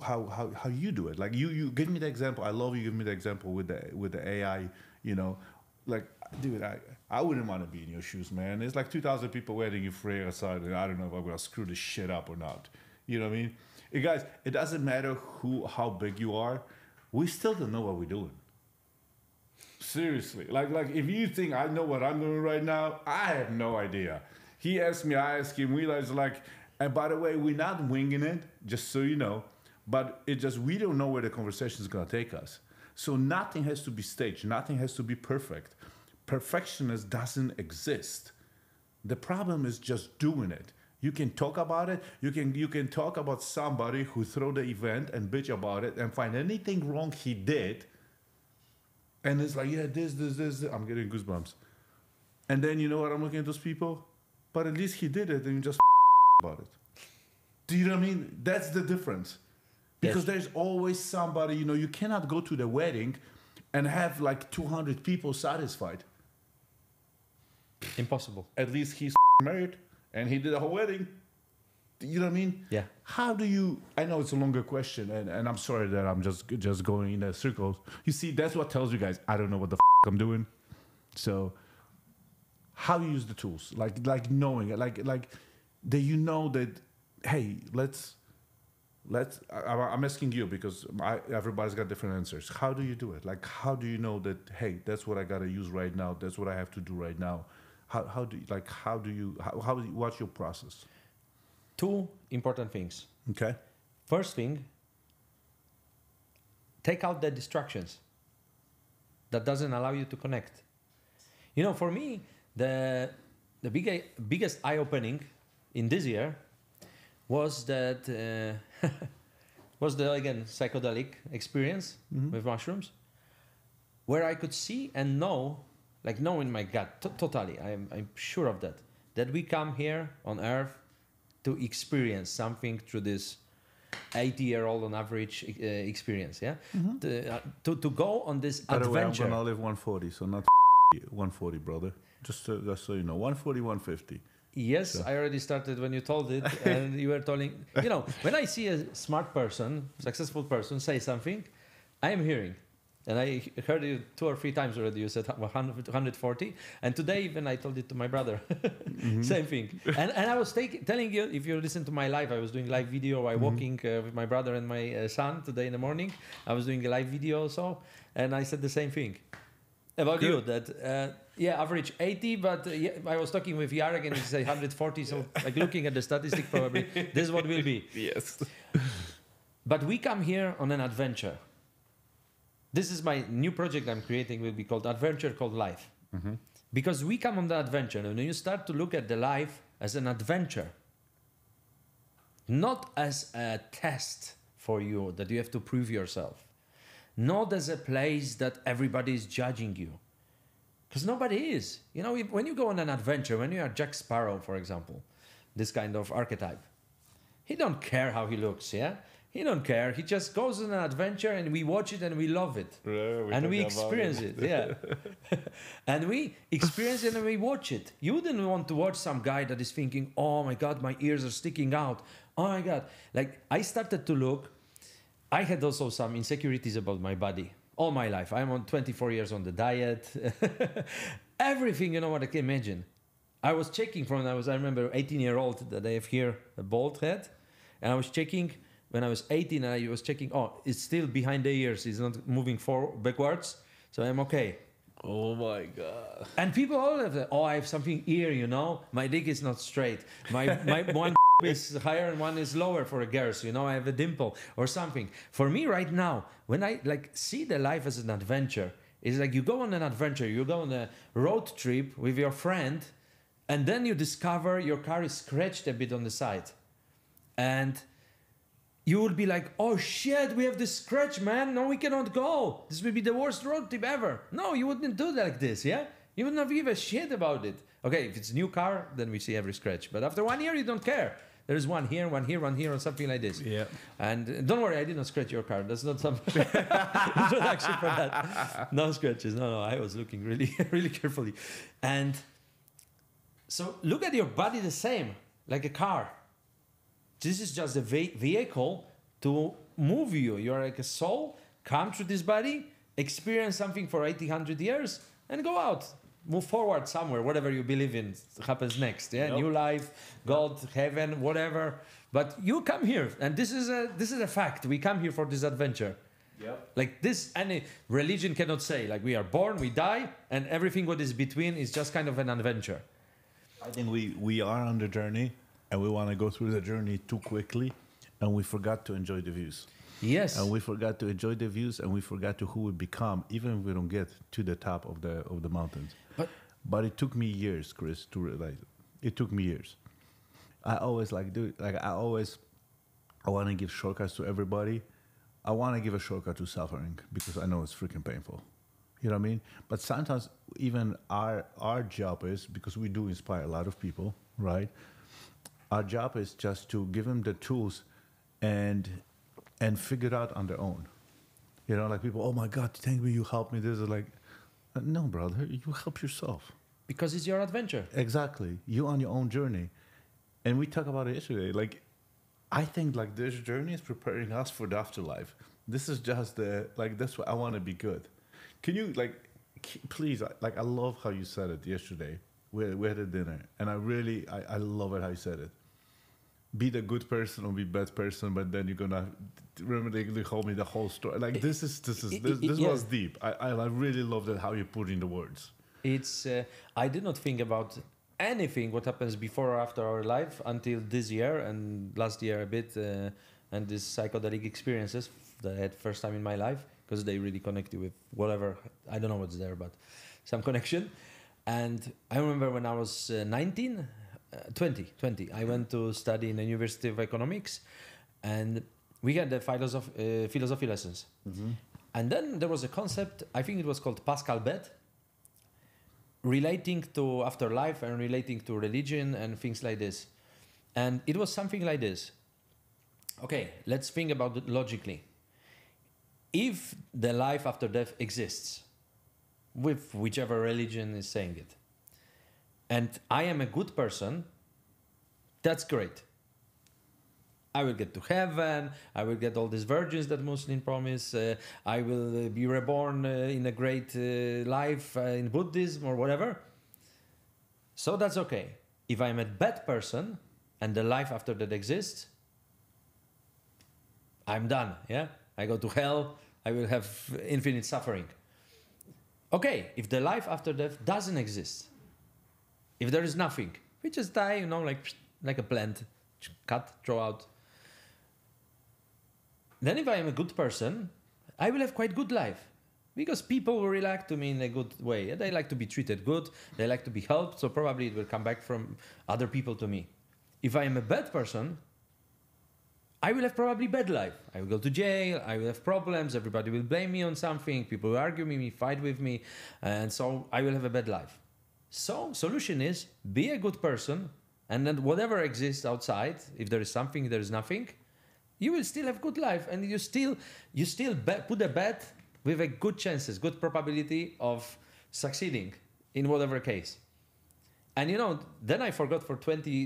how you do it. Like you give me the example. I love you give me the example with the AI, you know. Like, dude, I wouldn't want to be in your shoes, man. There's like 2,000 people waiting you for outside, and I don't know if I'm gonna screw this shit up or not. You know what I mean? Hey guys, it doesn't matter how big you are, we still don't know what we're doing. Seriously. Like if you think I know what I'm doing right now, I have no idea. He asked me, I asked him, we like, and by the way, we're not winging it, just so you know, but it just, we don't know where the conversation is going to take us. So nothing has to be staged. Nothing has to be perfect. Perfectionist doesn't exist. The problem is just doing it. You can talk about it. You can talk about somebody who threw the event and bitch about it and find anything wrong he did. And it's like, yeah, this. I'm getting goosebumps. And then you know what I'm looking at those people? But at least he did it and you just about it. Do you know what I mean? That's the difference. Because there's always somebody, you know, you cannot go to the wedding and have like 200 people satisfied. Impossible. At least he's married and he did a whole wedding. You know what I mean? Yeah. How do you, I know it's a longer question and I'm sorry that I'm just going in circles. You see, that's what tells you guys, I don't know what the I'm doing. So how you use the tools, like knowing it, like that you know that, hey, let's. I'm asking you because everybody's got different answers. How do you do it? Like, how do you know that? Hey, that's what I gotta use right now. That's what I have to do right now. What's your process? Two important things. Okay. First thing, take out the distractions that doesn't allow you to connect. You know, for me, the biggest eye-opening in this year was that was the, again, psychedelic experience with mushrooms. where I could see and know, like know in my gut, totally, I'm sure of that we come here on Earth to experience something through this 80-year-old on average experience, yeah? To go on this adventure. By the way, I'm gonna live 140, so not 140, brother. Just so you know, 140, 150. Yes, so. I already started when you told it, and you were telling, when I see a smart person, successful person say something, I am hearing. And I heard you 2 or 3 times already. You said 140. And today even I told it to my brother. Same thing. And I was telling you, if you listen to my live, I was doing live video while walking with my brother and my son today in the morning. I was doing a live video also. And I said the same thing about you. That, average 80. But I was talking with Jarek and he said 140. So like looking at the statistic, probably this is what will be. Yes. But we come here on an adventure. This is my new project I'm creating, will be called Adventure Called Life. Because we come on the adventure, and when you start to look at the life as an adventure, not as a test for you that you have to prove yourself, not as a place that everybody is judging you, because nobody is. When you go on an adventure, when you are Jack Sparrow, for example, this kind of archetype, he don't care how he looks, yeah? He don't care. He just goes on an adventure and we watch it and we love it. And we experience it. Yeah. And we experience it and we watch it. You wouldn't want to watch some guy that is thinking, oh my God, my ears are sticking out. Oh my God. Like I started to look. I had also some insecurities about my body all my life. I'm on 24 years on the diet. Everything, what I can imagine. I was checking I remember 18-year-old that I have here, a bald head. And I was checking. When I was 18, I was checking, it's still behind the ears. It's not moving backwards. So I'm okay. Oh, my God. And people all have that, I have something here, My dick is not straight. My one is higher and one is lower for a girls, I have a dimple or something. For me right now, when I see the life as an adventure, it's like you go on an adventure, you go on a road trip with your friend, and then you discover your car is scratched a bit on the side. And you will be like, oh shit, we have this scratch, man. No, we cannot go. This will be the worst road trip ever. No, you wouldn't do that like this, yeah? You would not give a shit about it. Okay, if it's a new car, then we see every scratch. But after 1 year, you don't care. There is one here, or something like this. Yeah. And don't worry, I did not scratch your car. That's not some introduction for that. No scratches. No, I was looking really, really carefully. And so look at your body the same, like a car. This is just a vehicle to move you. You're like a soul, come through this body, experience something for 100 years, and go out. Move forward somewhere, whatever you believe in happens next. Yeah, New life, God, heaven, whatever. But you come here, and this is a fact. We come here for this adventure. Yep. Like this, any religion cannot say. Like we are born, we die, and everything what is between is just kind of an adventure. I think we are on the journey. And we want to go through the journey too quickly, and we forgot to enjoy the views. Yes. And we forgot to enjoy the views, and we forgot to who we become, even if we don't get to the top of the mountains. But it took me years, Chris, to realize it. It took me years. I always I want to give shortcuts to everybody. I want to give a shortcut to suffering because I know it's freaking painful. You know what I mean? But sometimes even our job is, because we do inspire a lot of people, right? Our job is just to give them the tools and figure it out on their own. Like people, oh my God, thank you helped me. This is like, no, brother, you help yourself. Because it's your adventure. Exactly. You on your own journey. And we talked about it yesterday. Like, I think this journey is preparing us for the afterlife. This is just that's what I want to be good. Can you, please, I love how you said it yesterday. We had a dinner, and I love it how you said it. Be the good person or be bad person, but then you're gonna remember they told me the whole story. Like this was deep. I really loved it how you put in the words. It's I did not think about anything what happens before or after our life until this year and last year a bit, and these psychedelic experiences that I had first time in my life because they really connect you with whatever. I don't know what's there, but some connection. And I remember when I was 20, I went to study in the University of Economics, and we had the philosophy lessons. And then there was a concept, I think it was called Pascal Bet, relating to afterlife and relating to religion and things like this. And it was something like this. Okay, let's think about it logically. If the life after death exists, with whichever religion is saying it, and I am a good person, that's great. I will get to heaven, I will get all these virgins that Muslims promise, I will be reborn in a great life in Buddhism or whatever. So that's okay. If I'm a bad person and the life after that exists, I'm done, yeah? I go to hell, I will have infinite suffering. Okay, if the life after death doesn't exist, if there is nothing, we just die, you know, like a plant, cut, throw out. Then if I am a good person, I will have quite good life. Because people will react to me in a good way. They like to be treated good, they like to be helped, so probably it will come back from other people to me. If I am a bad person, I will have probably bad life. I will go to jail, I will have problems, everybody will blame me on something, people will argue with me, fight with me, and so I will have a bad life. So, solution is, be a good person, and then whatever exists outside, if there is something, there is nothing, you will still have good life, and you still put a bet with a good chances, good probability of succeeding in whatever case. And you know, then I forgot for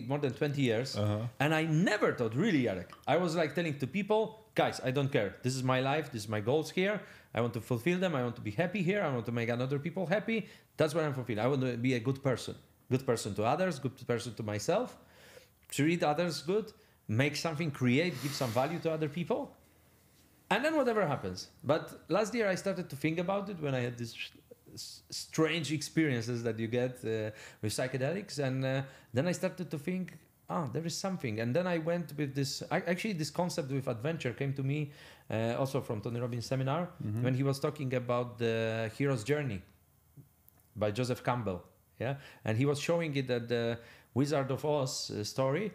more than 20 years, and I never thought, really, Jarek. I was like telling to people, guys, I don't care. This is my life, this is my goals here. I want to fulfill them, I want to be happy here, I want to make other people happy. That's what I'm fulfilling. I want to be a good person to others, good person to myself, treat others good, make something, create, give some value to other people. And then whatever happens. But last year I started to think about it when I had these strange experiences that you get with psychedelics. And then I started to think, there is something. And then I went with this, actually this concept with adventure came to me also from Tony Robbins' seminar, when he was talking about the hero's journey by Joseph Campbell. Yeah, and he was showing it at the Wizard of Oz story,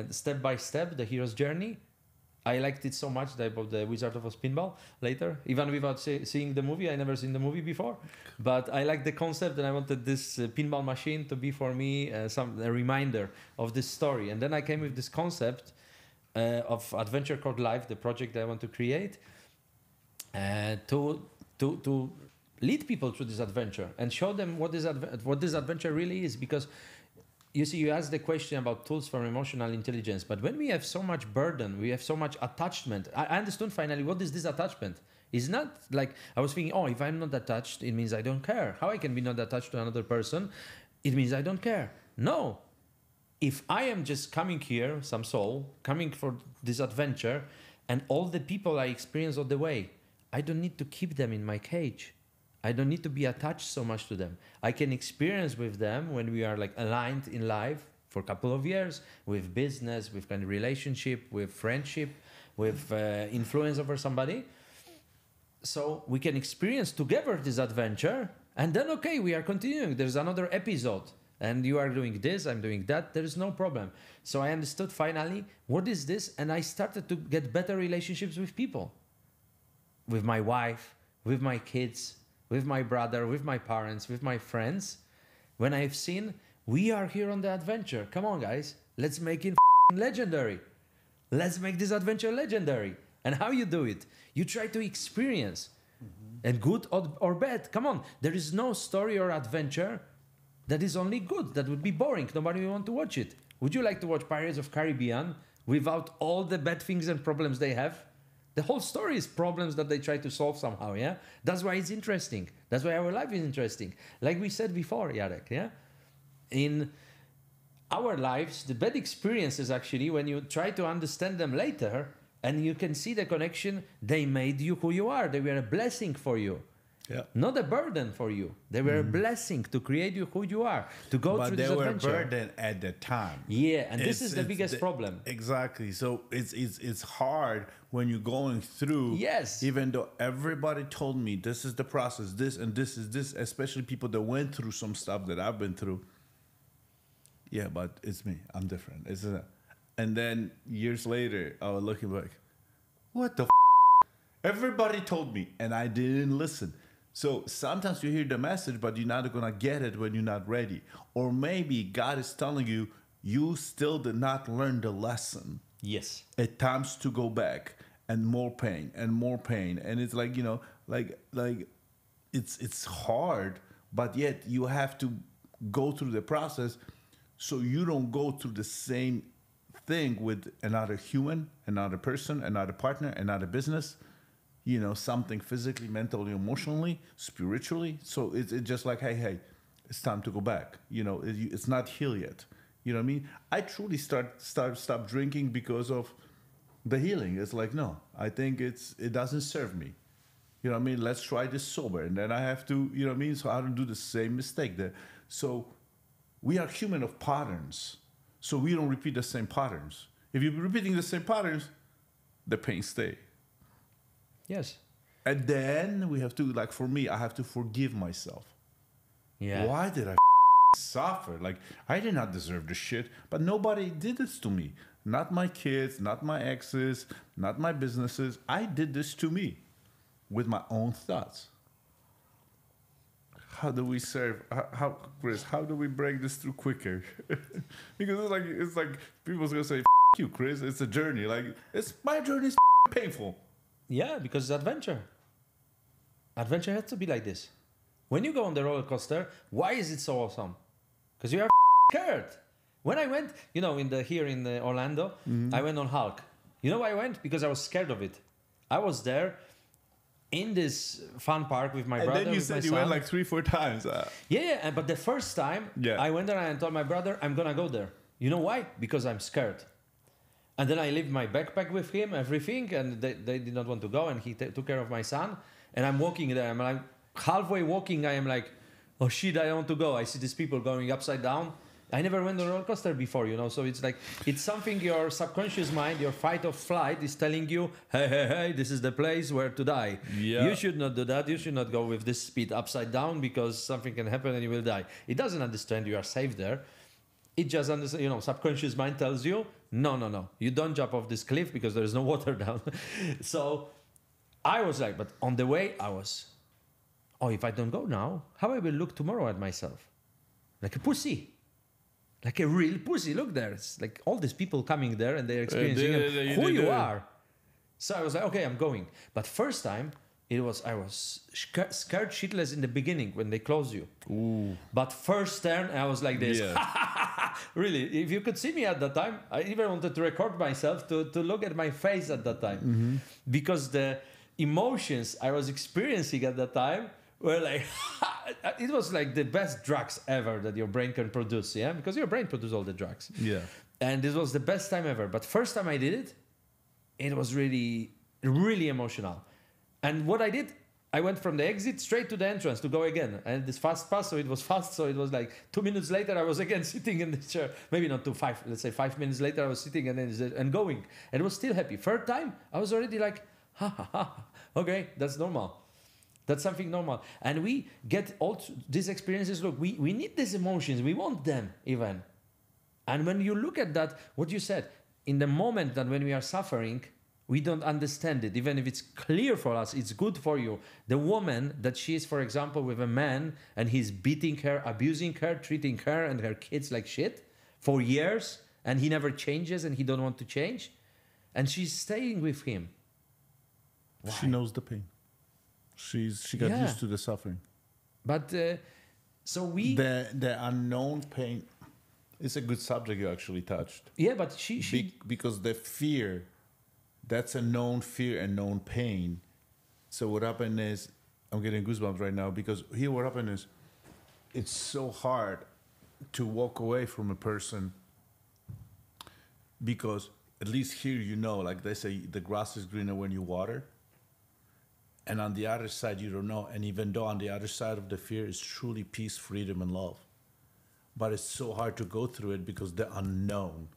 step by step, the hero's journey. I liked it so much that I bought the Wizard of Oz pinball later, even without seeing the movie. I never seen the movie before, but I liked the concept, and I wanted this pinball machine to be for me a reminder of this story. And then I came with this concept of adventure called life, the project that I want to create, to lead people through this adventure and show them what this adventure really is. Because you see, you asked the question about tools for emotional intelligence, but when we have so much burden, we have so much attachment. I understood finally what is this attachment. It's not like I was thinking, if I'm not attached, it means I don't care. How I can be not attached to another person? It means I don't care. No. If I am just coming here, some soul, coming for this adventure, and all the people I experience on the way, I don't need to keep them in my cage. I don't need to be attached so much to them. I can experience with them when we are like aligned in life for a couple of years, with business, with kind of relationship, with friendship, with influence over somebody. So we can experience together this adventure, and then, okay, we are continuing. There's another episode, and you are doing this, I'm doing that. There is no problem. So I understood finally, what is this? And I started to get better relationships with people, with my wife, with my kids, with my brother, with my parents, with my friends, when I've seen, we are here on the adventure. Come on, guys. Let's make it legendary. Let's make this adventure legendary. And how you do it? You try to experience. And good or bad. Come on. There is no story or adventure that is only good. That would be boring. Nobody will want to watch it. Would you like to watch Pirates of Caribbean without all the bad things and problems they have? The whole story is problems that they try to solve somehow, yeah? That's why it's interesting. That's why our life is interesting. Like we said before, Jarek, yeah? In our lives, the bad experiences actually, when you try to understand them later, and you can see the connection, they made you who you are. They were a blessing for you. Yeah. Not a burden for you. They were a blessing to create you who you are, to go through this adventure. But they were a burden at the time. Yeah, and this is the biggest problem. Exactly. So it's hard when you're going through. Yes. Even though everybody told me this is the process, this and this is this, especially people that went through some stuff that I've been through. Yeah, but it's me. I'm different. And then years later, I was looking back, what the Everybody told me, and I didn't listen. So sometimes you hear the message, but you're not going to get it when you're not ready. Or maybe God is telling you, you still did not learn the lesson. Yes. At times to go back, and more pain and more pain. And it's like, you know, like it's hard, but yet you have to go through the process so you don't go through the same thing with another human, another person, another partner, another business, you know, something physically, mentally, emotionally, spiritually. So it's just like, hey, it's time to go back. You know, it's not healed yet. You know what I mean? I truly stop drinking because of the healing. It's like, no, I think it doesn't serve me. You know what I mean? Let's try this sober. And then I have to, you know what I mean? So I don't do the same mistake there. So we are human of patterns. So we don't repeat the same patterns. If you're repeating the same patterns, the pain stay. Yes. And then we have to, like for me, I have to forgive myself. Yeah. Why did I suffer? Like, I did not deserve this shit, but nobody did this to me. Not my kids, not my exes, not my businesses. I did this to me with my own thoughts. How do we serve? How Chris? How do we break this through quicker? Because it's like people's gonna say, "F you, Chris. It's a journey. Like my journey is painful." Yeah, because it's adventure. Adventure has to be like this. When you go on the roller coaster, why is it so awesome? Because you are scared. When I went, you know, here in Orlando, I went on Hulk. You know why I went? Because I was scared of it. I was there in this fun park with my brother. And then you said you went like 3-4 times. Yeah, but the first time I went there and I told my brother, I'm going to go there. You know why? Because I'm scared. And then I left my backpack with him, everything, and they did not want to go, and he took care of my son. And I'm walking there. I'm like, halfway walking, I am like, oh shit, I want to go. I see these people going upside down. I never went on a roller coaster before, you know, so it's like, it's something your subconscious mind, your fight or flight is telling you, hey, this is the place where to die. Yeah. You should not do that. You should not go with this speed upside down because something can happen and you will die. It doesn't understand you are safe there. It just understands, you know, subconscious mind tells you, no, you don't jump off this cliff because there is no water down. So I was like, but on the way I was, if I don't go now, how I will look tomorrow at myself? Like a pussy. Like a real pussy. Look there. It's like all these people coming there and they're experiencing who you are. So I was like, okay, I'm going. But first time, I was scared shitless in the beginning when they close you. Ooh. But first turn, I was like this. Yeah. Really, if you could see me at that time, I even wanted to record myself to look at my face at that time. Mm-hmm. Because the emotions I was experiencing at that time were like, it was like the best drugs ever that your brain can produce, yeah? Because your brain produces all the drugs. Yeah. And this was the best time ever. But first time I did it, it was really, really emotional. And what I did, I went from the exit straight to the entrance to go again. And this fast pass, so it was fast. So it was like 2 minutes later, I was again sitting in the chair. Maybe not 5, let's say 5 minutes later, I was sitting and going. And I was still happy. Third time, I was already like, okay, that's normal. That's something normal. And we get all these experiences. Look, we need these emotions. We want them even. And when you look at that, what you said, in the moment that when we are suffering, we don't understand it. Even if it's clear for us, it's good for you. The woman that she is, for example, with a man and he's beating her, abusing her, treating her and her kids like shit for years, and he never changes and he don't want to change, and she's staying with him. Why? She knows the pain. She got used to the suffering. But so we the unknown pain is a good subject you actually touched. Yeah, but she because the fear, that's a known fear and known pain. So what happened is, I'm getting goosebumps right now because here what happened is, it's so hard to walk away from a person because at least here you know, like they say, the grass is greener when you water. And on the other side, you don't know. And even though on the other side of the fear is truly peace, freedom, and love. But it's so hard to go through it because the unknown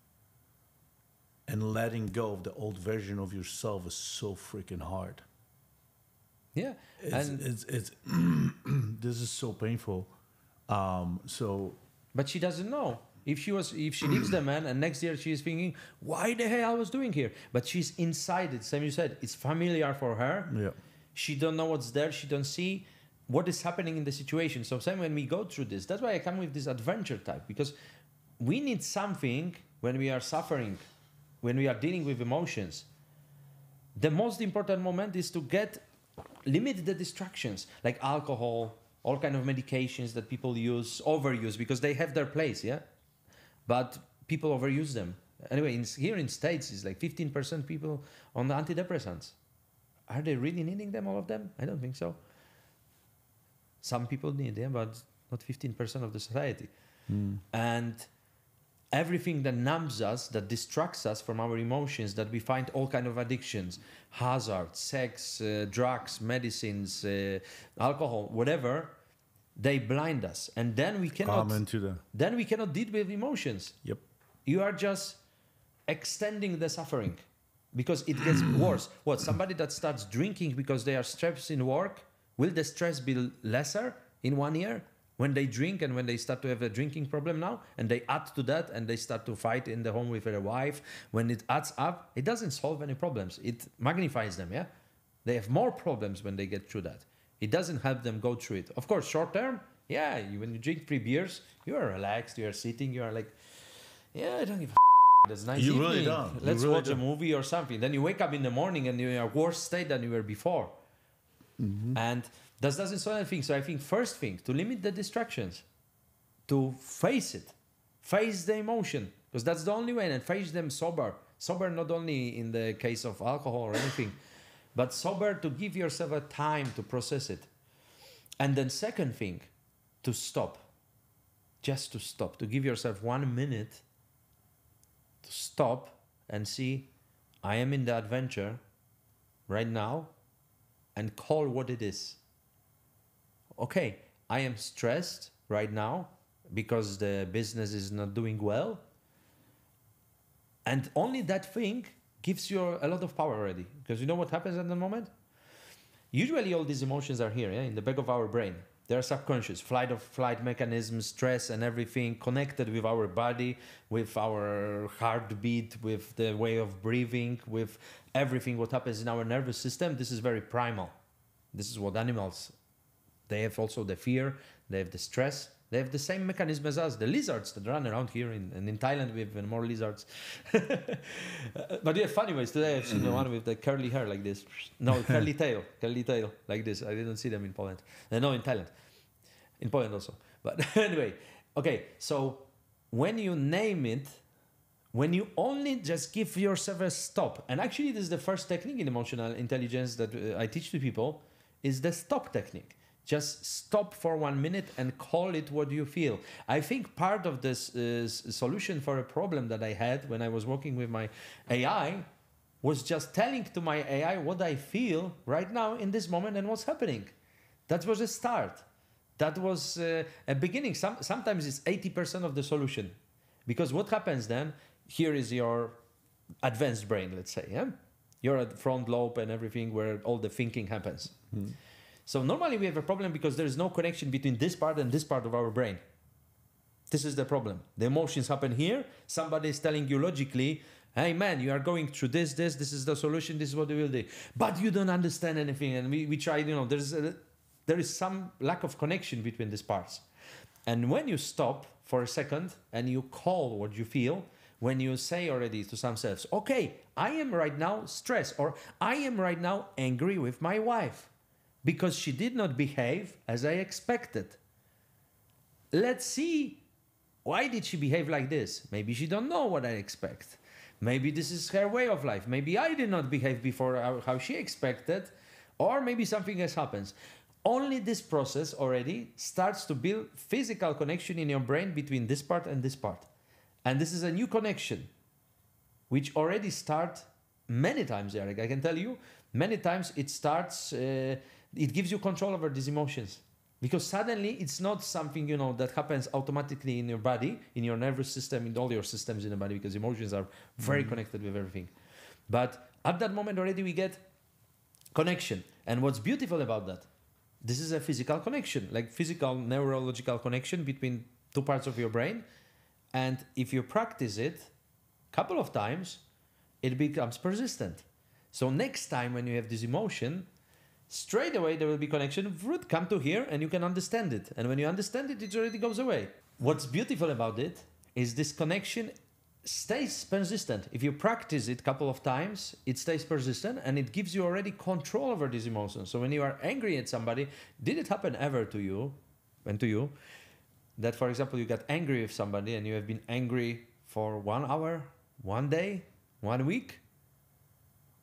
and letting go of the old version of yourself is so freaking hard. Yeah. It's this is so painful. But she doesn't know. if she leaves the man and next year she's thinking, why the hell I was doing here? But she's inside it. Same you said, it's familiar for her. Yeah. She don't know what's there. She don't see what is happening in the situation. So same when we go through this, that's why I come with this adventure type, because we need something when we are suffering, when we are dealing with emotions. The most important moment is to limit the distractions, like alcohol, all kind of medications that people overuse, because they have their place, yeah? But people overuse them. Anyway, here in States, it's like 15% people on the antidepressants. Are they really needing them, all of them? I don't think so. Some people need them, but not 15% of the society. And everything that numbs us, that distracts us from our emotions, that we find all kind of addictions, hazard, sex, drugs, medicines, alcohol, whatever, they blind us. And then we cannot deal with emotions. Yep. You are just extending the suffering because it gets worse. What, somebody that starts drinking because they are stressed in work, will the stress be lesser in 1 year? When they drink and when they start to have a drinking problem now, and they add to that and they start to fight in the home with their wife, when it adds up, it doesn't solve any problems. It magnifies them, yeah? They have more problems when they get through that. It doesn't help them go through it. Of course, short term, yeah, when you drink 3 beers, you are relaxed, you are sitting, you are like, yeah, I don't give a that's nice you evening. Really don't. Let's really watch don't. a movie or something. Then you wake up in the morning and you're in a worse state than you were before. And that doesn't solve anything. So I think first thing, to limit the distractions, to face it, face the emotion, because that's the only way, and face them sober. Sober not only in the case of alcohol or anything, but sober to give yourself a time to process it. And then second thing, to stop. Just to stop, to give yourself 1 minute to stop and see, I am in the adventure right now, and call what it is. Okay, I am stressed right now because the business is not doing well. And only that thing gives you a lot of power already. Because you know what happens at the moment? Usually all these emotions are here, yeah, in the back of our brain. They are subconscious, flight or flight mechanisms, stress and everything connected with our body, with our heartbeat, with the way of breathing, with everything what happens in our nervous system. This is very primal. This is what animals, they have also the fear, they have the stress, they have the same mechanism as us, the lizards that run around here, and in Thailand we have even more lizards. But yeah, funny ways. Today I've seen the one with the curly hair like this. No, curly tail like this. I didn't see them in Poland. No, in Thailand. In Poland also. But anyway, okay, so when you name it, when you only just give yourself a stop, and actually this is the first technique in emotional intelligence that I teach to people, is the stop technique. Just stop for 1 minute and call it what you feel. I think part of this solution for a problem that I had when I was working with my AI was just telling to my AI what I feel right now in this moment and what's happening. That was a start. That was a beginning. Sometimes it's 80% of the solution. Because what happens then, here is your advanced brain, let's say. Yeah? You're at the front lobe and everything where all the thinking happens. So normally we have a problem because there is no connection between this part and this part of our brain. This is the problem. The emotions happen here. Somebody is telling you logically, hey man, you are going through this is the solution, this is what we will do. But you don't understand anything. And we try, there is some lack of connection between these parts. And when you stop for a second and you call what you feel, when you say already to some selves, okay, I am right now stressed, or I am right now angry with my wife because she did not behave as I expected. Let's see, why did she behave like this? Maybe she don't know what I expect. Maybe this is her way of life. Maybe I did not behave before how she expected, or maybe something else happens. Only this process already starts to build physical connection in your brain between this part and this part. And this is a new connection, which already starts many times, Jarek. I can tell you, many times it starts, it gives you control over these emotions. Because suddenly it's not something, that happens automatically in your body, in your nervous system, in all your systems in the body, because emotions are very connected with everything. But at that moment already we get connection. And what's beautiful about that, this is a physical connection, like physical neurological connection between two parts of your brain. And if you practice it a couple of times, it becomes persistent. So next time when you have this emotion, straight away there will be connection. Come to here and you can understand it. And when you understand it, it already goes away. What's beautiful about it is this connection stays persistent. If you practice it a couple of times, it stays persistent and it gives you already control over these emotions. So when you are angry at somebody, did it happen ever to you, that, for example, you got angry with somebody and you have been angry for 1 hour, 1 day, 1 week,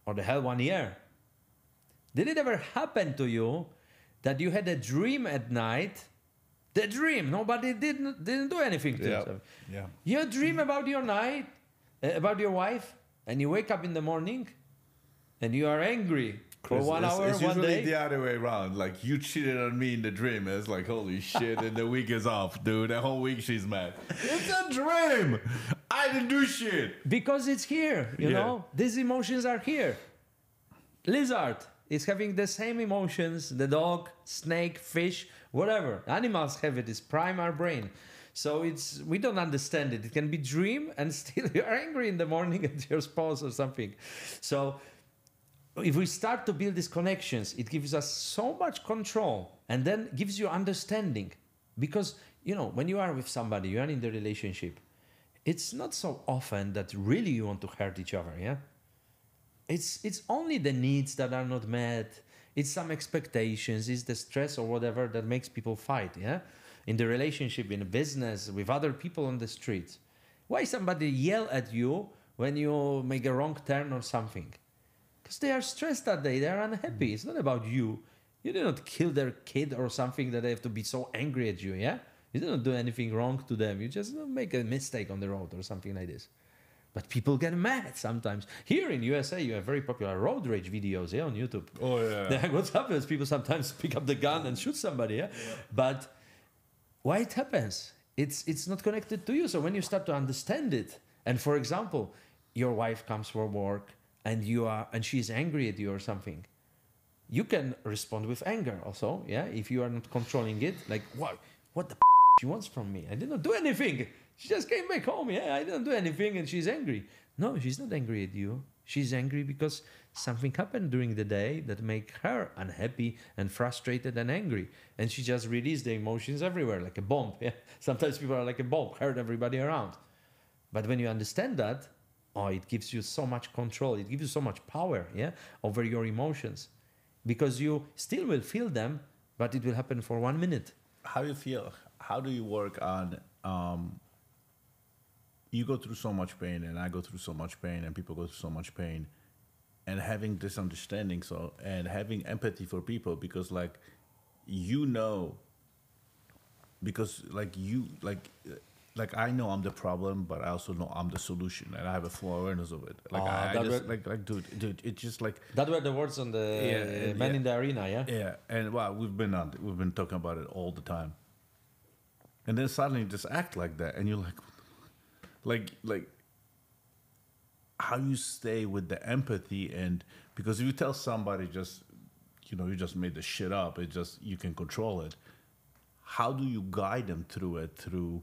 or the hell 1 year? Did it ever happen to you that you had a dream at night? The dream, nobody didn't do anything to you. Yeah. You dream about your night, about your wife, and you wake up in the morning and you are angry for 1 hour, it's 1 day. usually the other way around. Like, you cheated on me in the dream. It's like, holy shit, and the week is off, dude. The whole week she's mad. It's a dream. I didn't do shit. Because it's here, you know? These emotions are here. Lizard is having the same emotions. The dog, snake, fish, whatever. Animals have it. It's prime our brain. So we don't understand it. It can be dream and still you're angry in the morning at your spouse or something. So if we start to build these connections, it gives us so much control and then gives you understanding. Because, you know, when you are with somebody, you are in the relationship, it's not so often that really you want to hurt each other, yeah? It's only the needs that are not met. It's some expectations, it's the stress or whatever that makes people fight, yeah? In the relationship, in a business, with other people on the street. Why somebody yell at you when you make a wrong turn or something? Because they are stressed that day, they are unhappy. It's not about you. You did not kill their kid or something that they have to be so angry at you, yeah? You didn't do anything wrong to them. You just make a mistake on the road or something like this. But people get mad sometimes. Here in USA, you have very popular road rage videos, yeah, on YouTube. Oh, yeah. What happens? People sometimes pick up the gun and shoot somebody, yeah? But why it happens? It's not connected to you. So when you start to understand it, and for example, your wife comes from work and she's angry at you or something, you can respond with anger also, yeah? If you are not controlling it, like, what the she wants from me? I did not do anything. She just came back home, yeah? I didn't do anything and she's angry. No, she's not angry at you. She's angry because something happened during the day that make her unhappy and frustrated and angry. And she just released the emotions everywhere, like a bomb. Yeah? Sometimes people are like a bomb, hurt everybody around. But when you understand that, it gives you so much control. It gives you so much power, yeah, over your emotions. Because you still will feel them, but it will happen for 1 minute. How do you feel? How do you work on... you go through so much pain, and I go through so much pain, and people go through so much pain, and having this understanding, and having empathy for people, because I know I'm the problem, but I also know I'm the solution, and I have a full awareness of it. Dude, it's just like that were the words on the Man in the Arena, yeah. Yeah, and we've been talking about it all the time, and then suddenly you just act like that, and you're like how you stay with the empathy, and because if you tell somebody you just made the shit up, you can control it. How do you guide them through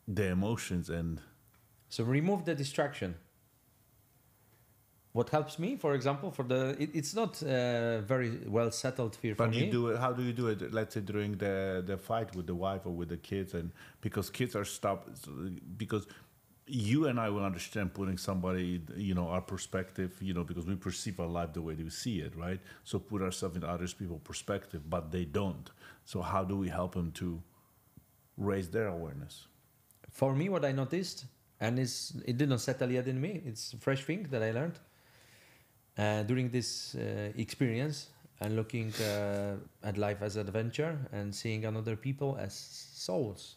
the emotions? And so remove the distraction. What helps me, for example, it's not very well settled fear for me. But how do you do it? Let's say during the fight with the wife or with the kids, and because kids are stopped, because you and I will understand putting somebody, our perspective, because we perceive our life the way we see it, right? So put ourselves in other people's perspective, but they don't. So how do we help them to raise their awareness? For me, what I noticed, and it didn't settle yet in me, it's a fresh thing that I learned during this experience, and looking at life as an adventure and seeing another people as souls.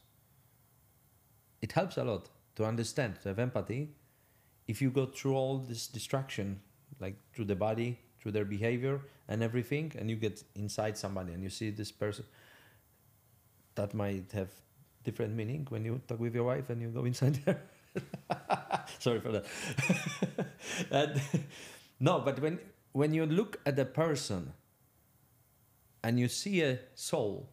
It helps a lot to understand, to have empathy. If you go through all this distraction, like through the body, through their behavior and everything, and you get inside somebody and you see this person, that might have different meaning when you talk with your wife and you go inside there. Sorry for that. No, but when you look at a person and you see a soul,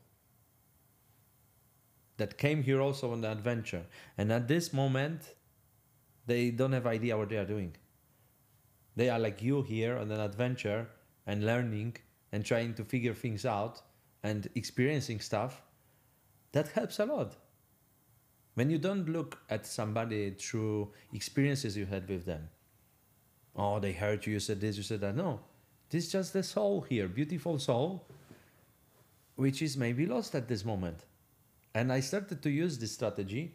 that came here also on the adventure. And at this moment, they don't have idea what they are doing. They are like you here on an adventure and learning and trying to figure things out and experiencing stuff. That helps a lot. When you don't look at somebody through experiences you had with them. Oh, they hurt you, you said this, you said that. No, this is just the soul here, beautiful soul, which is maybe lost at this moment. And I started to use this strategy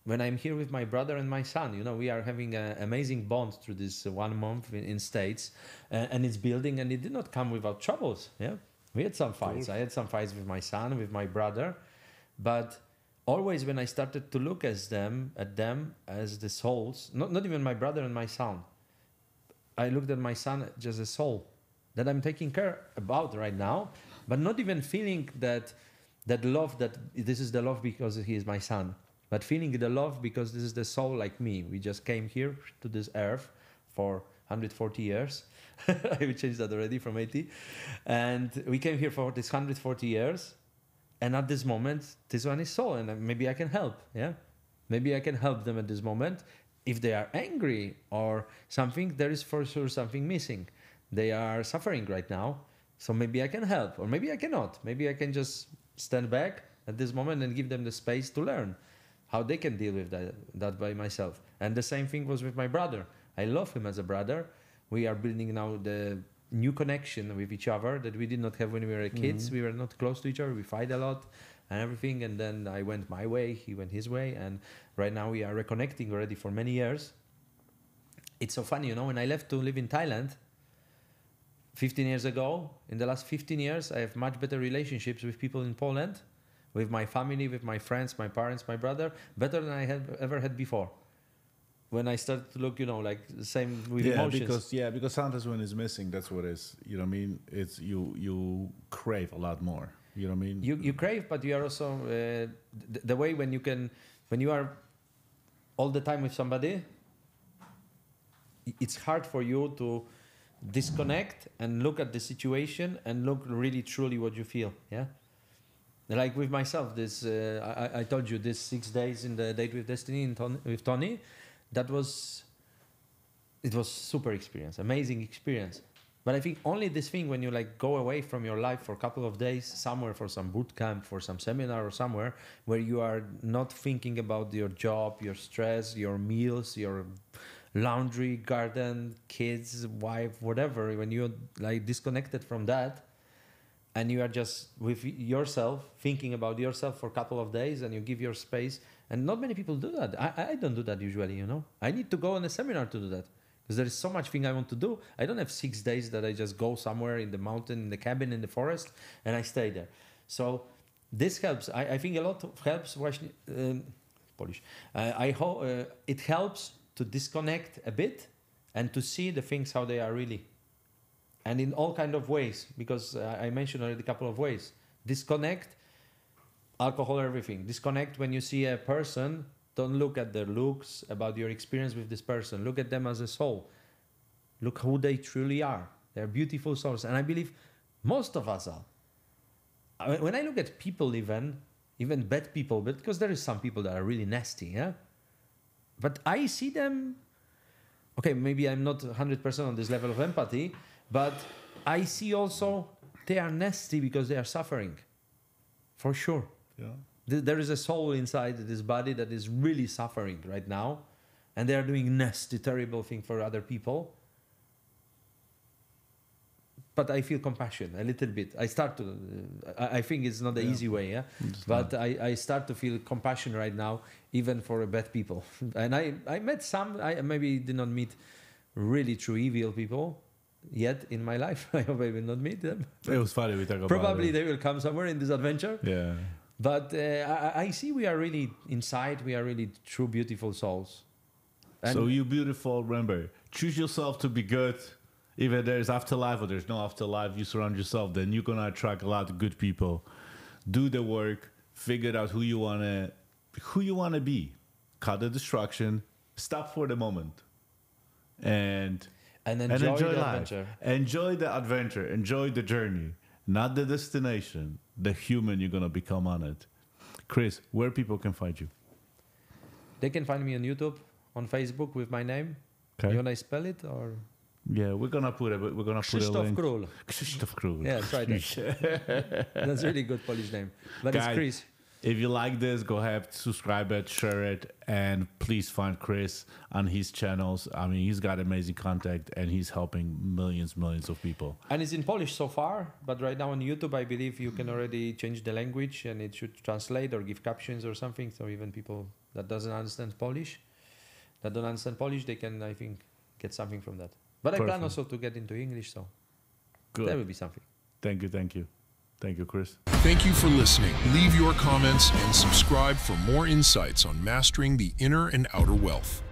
when I'm here with my brother and my son. You know, we are having an amazing bond through this 1 month in States, and it's building, and it did not come without troubles. Yeah, we had some fights. Cool. I had some fights with my son, with my brother, but always when I started to look at them as the souls, not even my brother and my son, I looked at my son just a soul that I'm taking care about right now, but not even feeling that love, that this is the love because he is my son, but feeling the love because this is the soul like me. We just came here to this earth for 140 years. I changed that already from 80. And we came here for this 140 years. And at this moment, this one is soul, and maybe I can help. Yeah, maybe I can help them at this moment. If they are angry or something, there is for sure something missing. They are suffering right now, so maybe I can help, or maybe I cannot. Maybe I can just stand back at this moment and give them the space to learn how they can deal with that by myself. And the same thing was with my brother. I love him as a brother. We are building now the new connection with each other that we did not have when we were kids. Mm-hmm. We were not close to each other. We fight a lot and everything. And then I went my way, he went his way. And right now we are reconnecting already for many years. It's so funny, you know, when I left to live in Thailand 15 years ago, in the last 15 years, I have much better relationships with people in Poland, with my family, with my friends, my parents, my brother, better than I had ever had before. When I started to look, you know, like the same with emotions. Because sometimes when it's missing, that's what it is. You know what I mean? It's you crave a lot more. You know what I mean? You crave, but you are also the way when you are all the time with somebody, it's hard for you to disconnect and look at the situation and look really truly what you feel. Yeah. Like with myself, this I told you this 6 days in the Date with Destiny with Tony. It was super experience, amazing experience. But I think only this thing when you like go away from your life for a couple of days somewhere for some boot camp, for some seminar or somewhere where you are not thinking about your job, your stress, your meals, your laundry, garden, kids, wife, whatever, when you're like disconnected from that and you are just with yourself, thinking about yourself for a couple of days and you give your space. And not many people do that. I don't do that usually, you know. I need to go on a seminar to do that because there is so much thing I want to do. I don't have 6 days that I just go somewhere in the mountain, in the cabin, in the forest, and I stay there. So this helps. I think a lot helps. Polish. I hope it helps to disconnect a bit and to see the things how they are really, and in all kind of ways. Because I mentioned already a couple of ways. Disconnect. Alcohol, everything. Disconnect when you see a person. Don't look at their looks, about your experience with this person. Look at them as a soul. Look who they truly are. They're beautiful souls. And I believe most of us are. When I look at people even bad people, but because there is some people that are really nasty, yeah? But I see them, okay, maybe I'm not 100% on this level of empathy, but I see also they are nasty because they are suffering. For sure. Yeah. There is a soul inside this body that is really suffering right now, and they are doing nasty, terrible thing for other people. But I feel compassion a little bit. I think it's not the easy way, yeah. But I start to feel compassion right now, even for bad people. And I met some. I maybe did not meet really true evil people yet in my life. I hope I will not meet them. It was funny we talk about. Probably they will come somewhere in this adventure. Yeah. But I see we are really inside. We are really true, beautiful souls. And so you beautiful. Remember, choose yourself to be good. Even there's afterlife or there's no afterlife, you surround yourself. Then you're gonna attract a lot of good people. Do the work. Figure out who you wanna be. Cut the distraction. Stop for the moment. And enjoy the life. Adventure. Enjoy the adventure. Enjoy the journey. Not the destination. The human you're going to become on it. Chris, where people can find you? They can find me on YouTube, on Facebook with my name. Okay. You want I spell it or? Yeah, we're gonna put a Krzysztof link. Król. Krzysztof Król. Yeah, try that. That's a really good Polish name. But Guys, it's Chris. If you like this, go ahead, subscribe it, share it, and please find Chris on his channels. I mean, he's got amazing content, and he's helping millions of people. And it's in Polish so far, but right now on YouTube, I believe you can already change the language, and it should translate or give captions or something. So even people that don't understand Polish, they can, I think, get something from that. But I plan also to get into English, so Good. That will be something. Thank you. Thank you, Chris. Thank you for listening. Leave your comments and subscribe for more insights on mastering the inner and outer wealth.